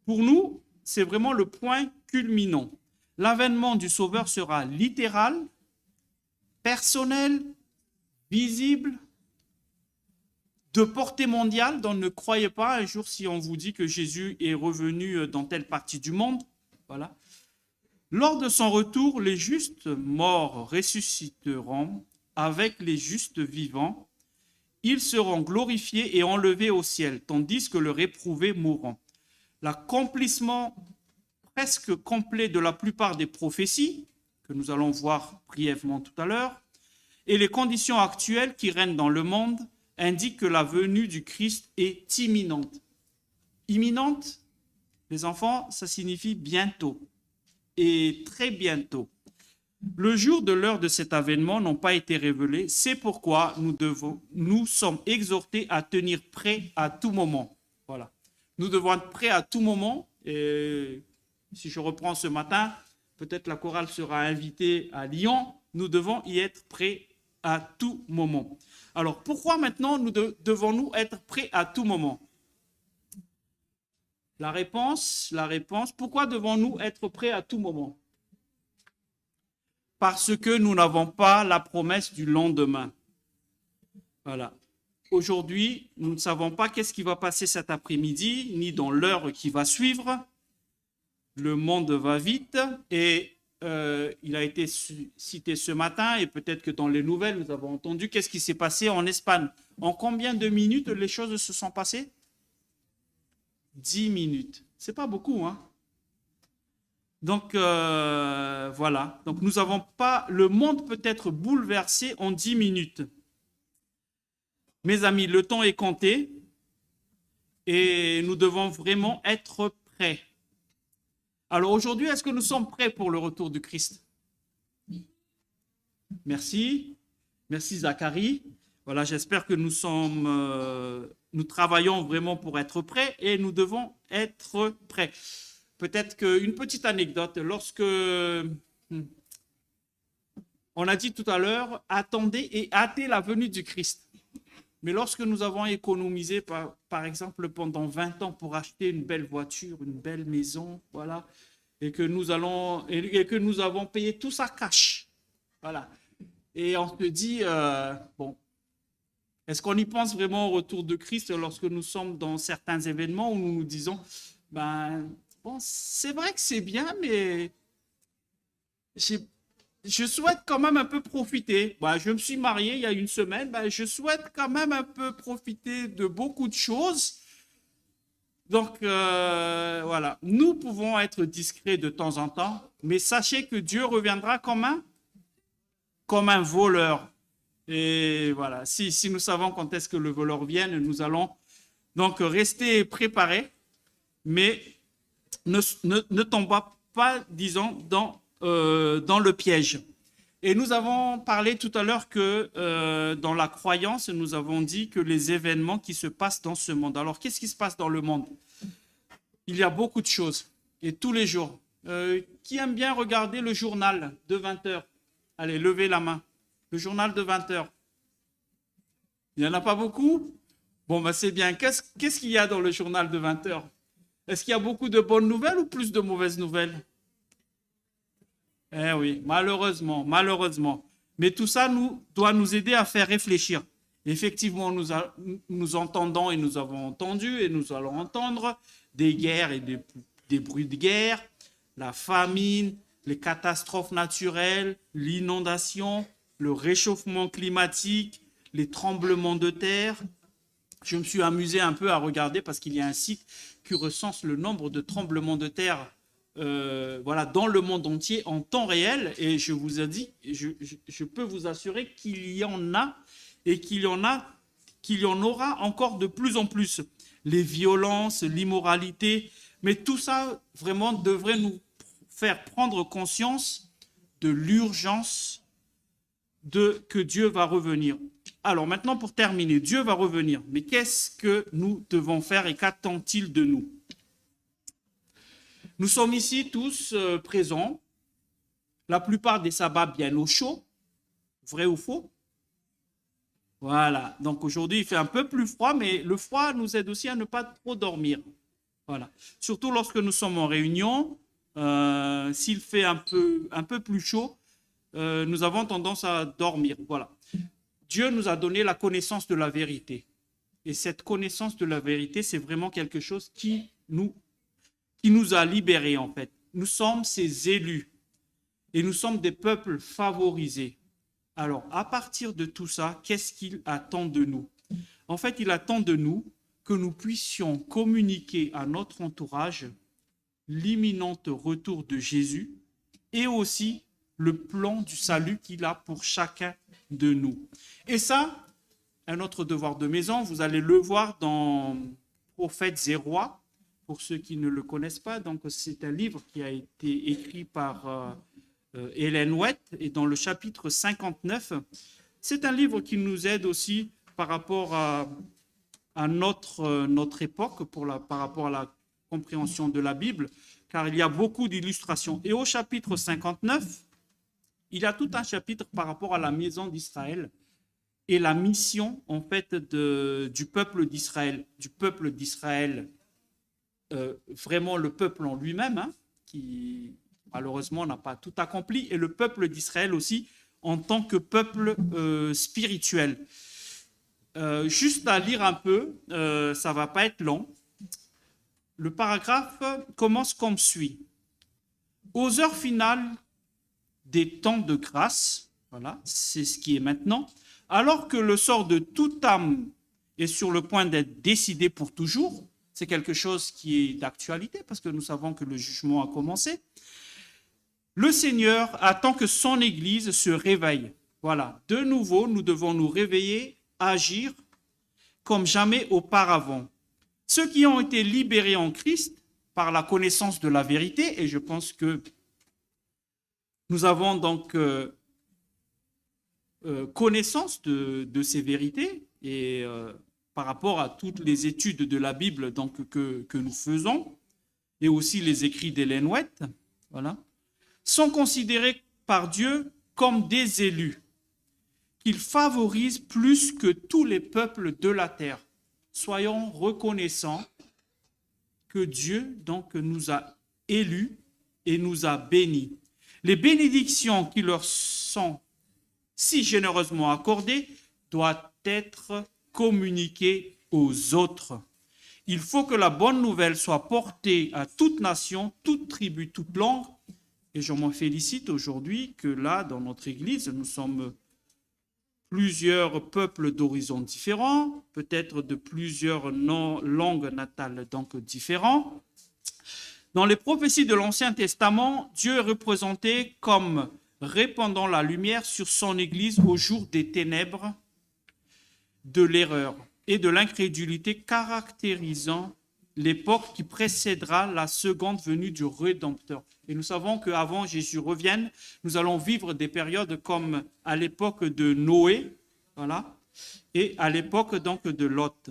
pour nous, c'est vraiment le point culminant. L'avènement du Sauveur sera littéral, personnel, visible, de portée mondiale. Donc ne croyez pas un jour si on vous dit que Jésus est revenu dans telle partie du monde. Voilà. Lors de son retour, les justes morts ressusciteront avec les justes vivants. Ils seront glorifiés et enlevés au ciel, tandis que les réprouvés mourront. L'accomplissement presque complet de la plupart des prophéties, que nous allons voir brièvement tout à l'heure, et les conditions actuelles qui règnent dans le monde indiquent que la venue du Christ est imminente. Imminente, les enfants, ça signifie bientôt, et très bientôt. Le jour de l'heure de cet avènement n'ont pas été révélés, c'est pourquoi nous sommes exhortés à tenir prêt à tout moment. Voilà. Nous devons être prêts à tout moment. Et si je reprends ce matin, peut-être la chorale sera invitée à Lyon. Nous devons y être prêts à tout moment. Alors, pourquoi maintenant devons-nous être prêts à tout moment? La réponse, pourquoi devons-nous être prêts à tout moment? Parce que nous n'avons pas la promesse du lendemain. Voilà. Aujourd'hui, nous ne savons pas qu'est-ce qui va passer cet après-midi, ni dans l'heure qui va suivre. Le monde va vite et il a été cité ce matin et peut-être que dans les nouvelles, nous avons entendu qu'est-ce qui s'est passé en Espagne. En combien de minutes les choses se sont passées? 10 minutes. C'est pas beaucoup, hein? Donc, voilà. Donc, nous n'avons pas... Le monde peut être bouleversé en 10 minutes. Mes amis, le temps est compté et nous devons vraiment être prêts. Alors, aujourd'hui, est-ce que nous sommes prêts pour le retour du Christ? Merci. Merci, Zacharie. Voilà, j'espère que nous travaillons vraiment pour être prêts et nous devons être prêts. Peut-être qu'une petite anecdote, lorsque on a dit tout à l'heure, attendez et hâtez la venue du Christ. Mais lorsque nous avons économisé, par exemple, pendant 20 ans pour acheter une belle voiture, une belle maison, voilà, et que nous avons payé tout ça cash, voilà. Et on se dit, bon, est-ce qu'on y pense vraiment au retour de Christ lorsque nous sommes dans certains événements où nous nous disons, ben, bon, c'est vrai que c'est bien, mais je souhaite quand même un peu profiter. Ben, je me suis marié il y a une semaine, ben, je souhaite quand même un peu profiter de beaucoup de choses. Donc, voilà, nous pouvons être discrets de temps en temps, mais sachez que Dieu reviendra comme un voleur. Et voilà, si nous savons quand est-ce que le voleur vient, nous allons donc rester préparés, mais ne tombons pas, disons, dans le piège. Et nous avons parlé tout à l'heure que dans la croyance, nous avons dit que les événements qui se passent dans ce monde. Alors, qu'est-ce qui se passe dans le monde? Il y a beaucoup de choses, et tous les jours. Qui aime bien regarder le journal de 20 heures? Allez, levez la main. Le journal de 20 heures. Il n'y en a pas beaucoup? Bon, ben c'est bien. Qu'est-ce qu'il y a dans le journal de 20 heures? Est-ce qu'il y a beaucoup de bonnes nouvelles ou plus de mauvaises nouvelles? Eh oui, malheureusement, malheureusement. Mais tout ça doit nous aider à faire réfléchir. Effectivement, nous entendons et nous avons entendu et nous allons entendre des guerres et des bruits de guerre, la famine, les catastrophes naturelles, l'inondation, le réchauffement climatique, les tremblements de terre. Je me suis amusé un peu à regarder parce qu'il y a un site qui recense le nombre de tremblements de terre voilà, dans le monde entier en temps réel. Et je vous ai dit, je peux vous assurer qu'il y en a et qu'il y en aura encore de plus en plus. Les violences, l'immoralité, mais tout ça vraiment devrait nous faire prendre conscience de l'urgence que Dieu va revenir. Alors maintenant, pour terminer, Dieu va revenir. Mais qu'est-ce que nous devons faire et qu'attend-il de nous? Nous sommes ici tous présents, la plupart des sabbats bien au chaud, vrai ou faux? Voilà, donc aujourd'hui il fait un peu plus froid, mais le froid nous aide aussi à ne pas trop dormir. Voilà, surtout lorsque nous sommes en réunion, s'il fait un peu plus chaud, nous avons tendance à dormir. Voilà. Dieu nous a donné la connaissance de la vérité. Et cette connaissance de la vérité, c'est vraiment quelque chose qui nous a libérés en fait. Nous sommes ses élus et nous sommes des peuples favorisés. Alors, à partir de tout ça, qu'est-ce qu'il attend de nous? En fait, il attend de nous que nous puissions communiquer à notre entourage l'imminent retour de Jésus et aussi le plan du salut qu'il a pour chacun de nous. Et ça, un autre devoir de maison, vous allez le voir dans Prophètes et Rois, pour ceux qui ne le connaissent pas. Donc, c'est un livre qui a été écrit par Ellen White, et dans le chapitre 59, c'est un livre qui nous aide aussi par rapport à notre époque, par rapport à la compréhension de la Bible, car il y a beaucoup d'illustrations. Et au chapitre 59, il y a tout un chapitre par rapport à la maison d'Israël et la mission en fait du peuple d'Israël, vraiment le peuple en lui-même, hein, qui malheureusement n'a pas tout accompli, et le peuple d'Israël aussi en tant que peuple spirituel. Juste à lire un peu, ça ne va pas être long. Le paragraphe commence comme suit. Aux heures finales des temps de grâce, voilà, c'est ce qui est maintenant, alors que le sort de toute âme est sur le point d'être décidé pour toujours, c'est quelque chose qui est d'actualité parce que nous savons que le jugement a commencé, le Seigneur attend que son Église se réveille. Voilà, de nouveau, nous devons nous réveiller, agir comme jamais auparavant. Ceux qui ont été libérés en Christ par la connaissance de la vérité, et je pense que nous avons donc connaissance de ces vérités, et par rapport à toutes les études de la Bible donc, que nous faisons, et aussi les écrits d'Ellen White, voilà, sont considérés par Dieu comme des élus, qu'il favorise plus que tous les peuples de la terre. Soyons reconnaissants que Dieu donc nous a élus et nous a bénis. Les bénédictions qui leur sont si généreusement accordées doivent être communiquées aux autres. Il faut que la bonne nouvelle soit portée à toute nation, toute tribu, toute langue. Et je m'en félicite aujourd'hui que là, dans notre Église, nous sommes plusieurs peuples d'horizons différents, peut-être de plusieurs langues natales donc différents. Dans les prophéties de l'Ancien Testament, Dieu est représenté comme répandant la lumière sur son Église au jour des ténèbres, de l'erreur et de l'incrédulité caractérisant l'époque qui précédera la seconde venue du Rédempteur. Et nous savons qu'avant Jésus revienne, nous allons vivre des périodes comme à l'époque de Noé, voilà, et à l'époque donc de Lot.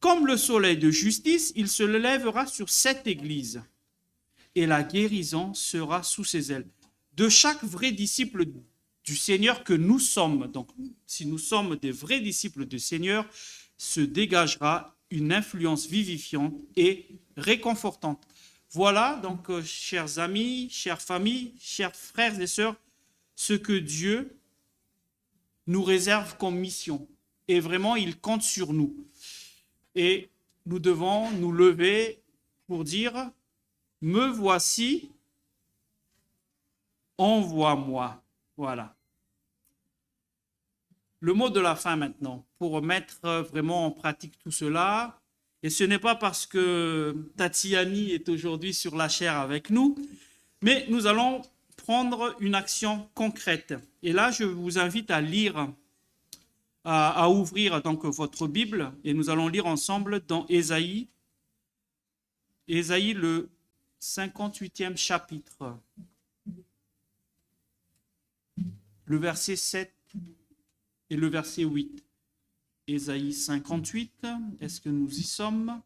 Comme le soleil de justice, il se lèvera sur cette église et la guérison sera sous ses ailes. De chaque vrai disciple du Seigneur que nous sommes, donc si nous sommes des vrais disciples du Seigneur, se dégagera une influence vivifiante et réconfortante. Voilà donc, chers amis, chères familles, chers frères et sœurs, ce que Dieu nous réserve comme mission. Et vraiment, il compte sur nous. Et nous devons nous lever pour dire, me voici, envoie-moi. Voilà. Le mot de la fin maintenant, pour mettre vraiment en pratique tout cela. Et ce n'est pas parce que Tatiani est aujourd'hui sur la chaire avec nous, mais nous allons prendre une action concrète. Et là, je vous invite à lire, à ouvrir donc votre Bible, et nous allons lire ensemble dans Ésaïe, le 58e chapitre, le verset 7 et le verset 8. Ésaïe 58, est-ce que nous y sommes?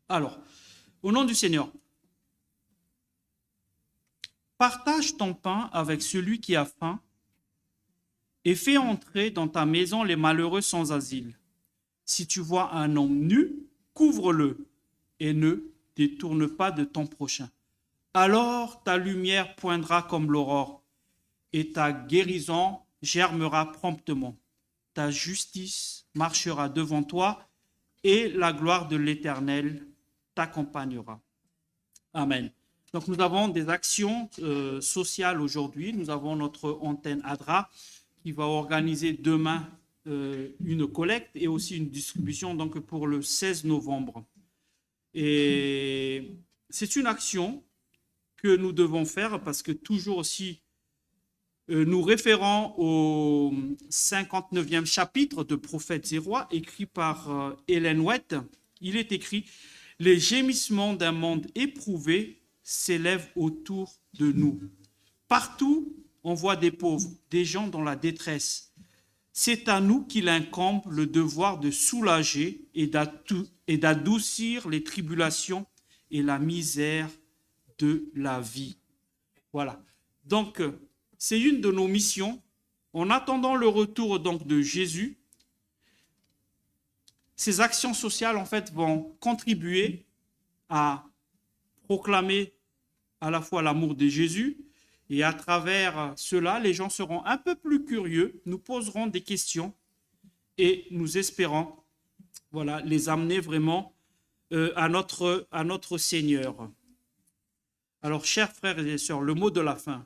Alors, au nom du Seigneur, partage ton pain avec celui qui a faim et fais entrer dans ta maison les malheureux sans asile. Si tu vois un homme nu, couvre-le et ne détourne pas de ton prochain. Alors ta lumière poindra comme l'aurore et ta guérison germera promptement. Ta justice marchera devant toi et la gloire de l'Éternel t'accompagnera. Amen. Donc nous avons des actions sociales aujourd'hui. Nous avons notre antenne ADRA qui va organiser demain une collecte et aussi une distribution donc pour le 16 novembre. Et c'est une action que nous devons faire parce que toujours aussi nous référons au 59e chapitre de Prophètes et Rois écrit par Ellen White. Il est écrit « Les gémissements d'un monde éprouvé s'élèvent autour de nous. Partout, on voit des pauvres, des gens dans la détresse. C'est à nous qu'il incombe le devoir de soulager et d'adoucir les tribulations et la misère de la vie. » Voilà. Donc, c'est une de nos missions. En attendant le retour donc de Jésus, ces actions sociales, en fait, vont contribuer à proclamer à la fois l'amour de Jésus et à travers cela, les gens seront un peu plus curieux, nous poserons des questions et nous espérons voilà, les amener vraiment à notre Seigneur. Alors, chers frères et sœurs, le mot de la fin.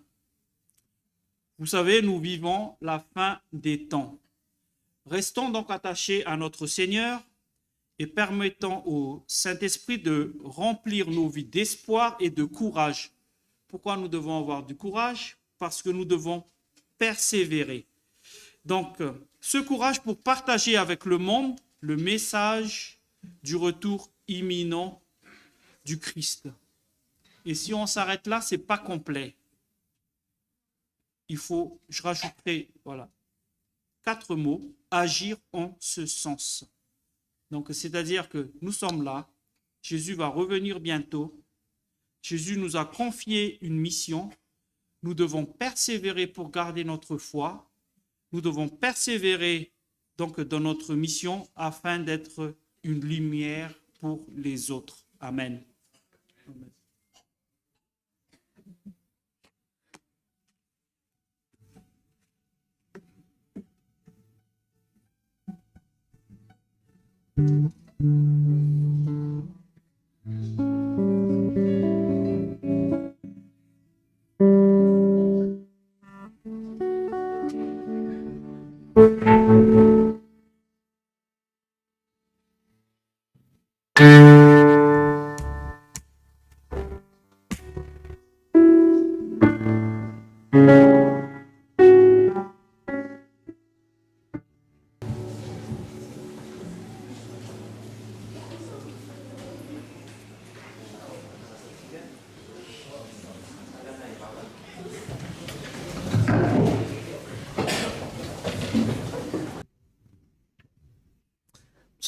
Vous savez, nous vivons la fin des temps. Restons donc attachés à notre Seigneur et permettons au Saint-Esprit de remplir nos vies d'espoir et de courage. Pourquoi nous devons avoir du courage? Parce que nous devons persévérer. Donc, ce courage pour partager avec le monde le message du retour imminent du Christ. Et si on s'arrête là, ce n'est pas complet. Je rajouterai, voilà, 4 mots, agir en ce sens. Donc, c'est-à-dire que nous sommes là, Jésus va revenir bientôt, Jésus nous a confié une mission, nous devons persévérer pour garder notre foi, nous devons persévérer donc dans notre mission afin d'être une lumière pour les autres. Amen. Amen.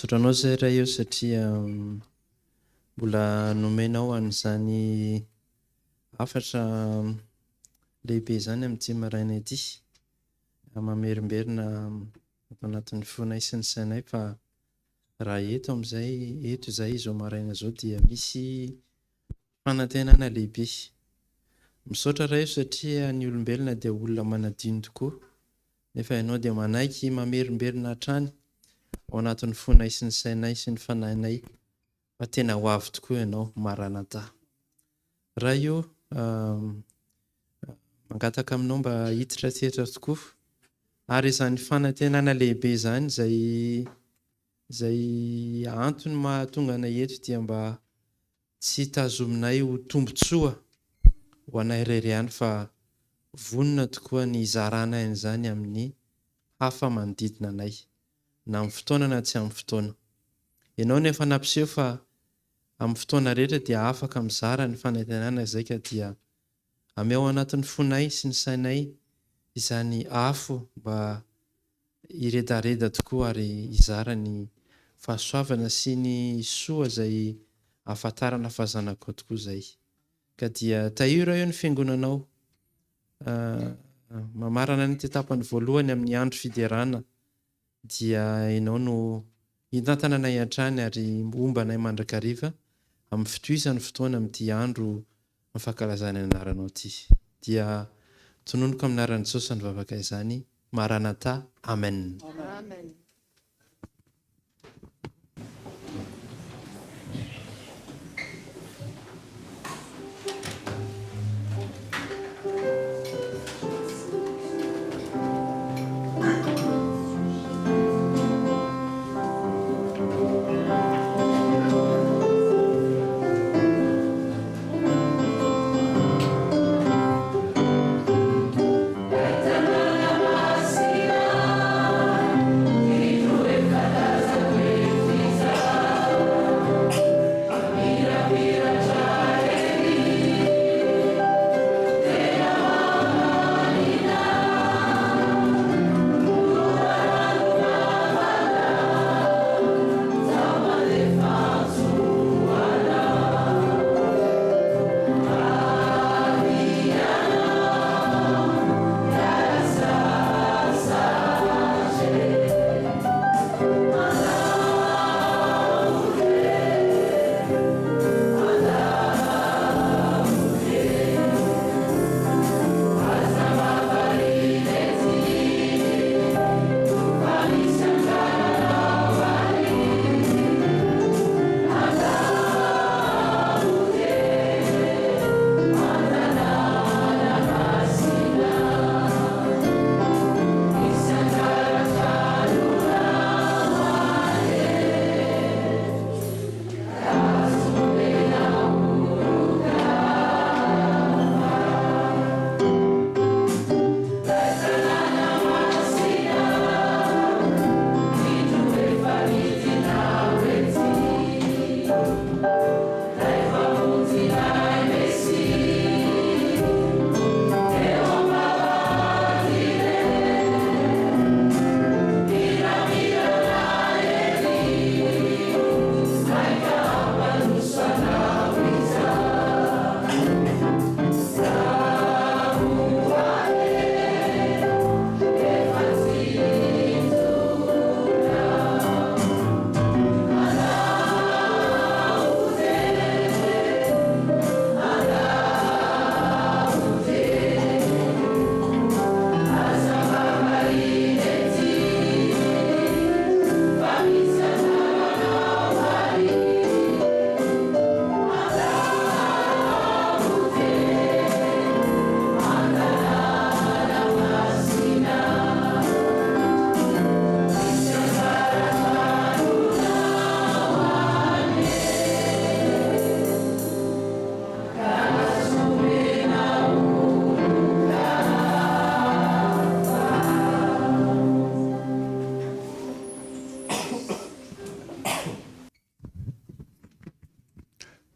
Misotranao zay iray eo satria mbola nomenao an'izany hafatra lehibe zany amin'ity maraina ity. Mamerimberina ato anatin'ny fonay sy ny sainay fa raha eto izay izao maraina izao dia misy fanantenana lehibe. Misaotra iray eo satria ny olombelona dia olona manadino tokoa, nefa ianao dia manaiky mamerimberina hatrany ao anatin'ny fonay sy ny sainay sy ny fanahinay fa tena ho avy tokoa ianao Maranatha. Raha io mangataka aminao mba hiditra tsetra tokoa ary izany fanantenana lehibe izany izay antony mahatonga anay eto dia mba tsy tazominay ho tombotsoa ho anay irery ihany fa vonona tokoa ny izarana izany amin'ny hafa manodidina anay na amin'ny fotoana na tsy amin'ny fotoana. Ianao nefa nampiseho fa amin'ny fotoana rehetra dia afaka mizara ny fanantenana izay ka dia ame ao anatin'ny fonay sy ny sainay izany afo mba iredareda tokoa ary izara ny fahasoavana sy ny soa izay ahafantarana fa zanakao tokoa izay. Ka dia tahira eo ny fiangonanao mamarana ny tetapany voalohany amin'ny andro fiderana dia ianao no hitantana anay hatrany ary omba anay mandrakariva amin'ny fitoizany fotoana amin'ity andro mifankalazana ny anaranao ity. Dia tononoko amin'ny anaran'i Jesosy ny vavaka izany. Maranatha. Amen. Amen.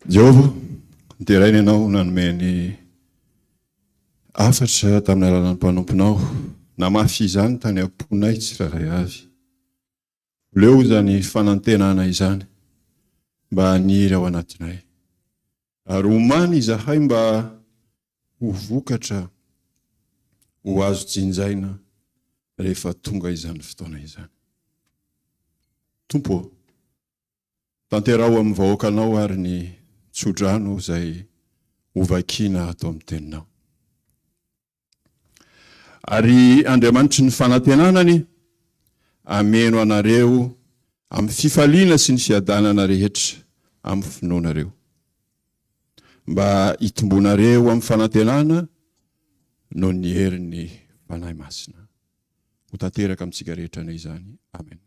Jehova, dia rainy ianao nanomeny afatra tamin'ny alalan'ny mpanomponao, namafy izany tany am-ponay tsiraray avy. leo zany fanantenana izany mba haniry ao anatinay. Ary omany izahay mba ho vokatra ho azo tsinjaina rehefa tonga izany fotoana izany. Tompo, tanterao amin'ny vahoakanao ary ny tsodrano izay hovakiana atao amin'ny teninao. Ary Andriamanitry ny fanantenanany ameno anareo amin'ny fifaliana sy ny fiadanana rehetra amin'ny finoanareo. Mba hitombonareo amin'ny fanantenana noho ny herin'ny fanahy masina. Ho tanteraka amintsika rehetra izany. Amen.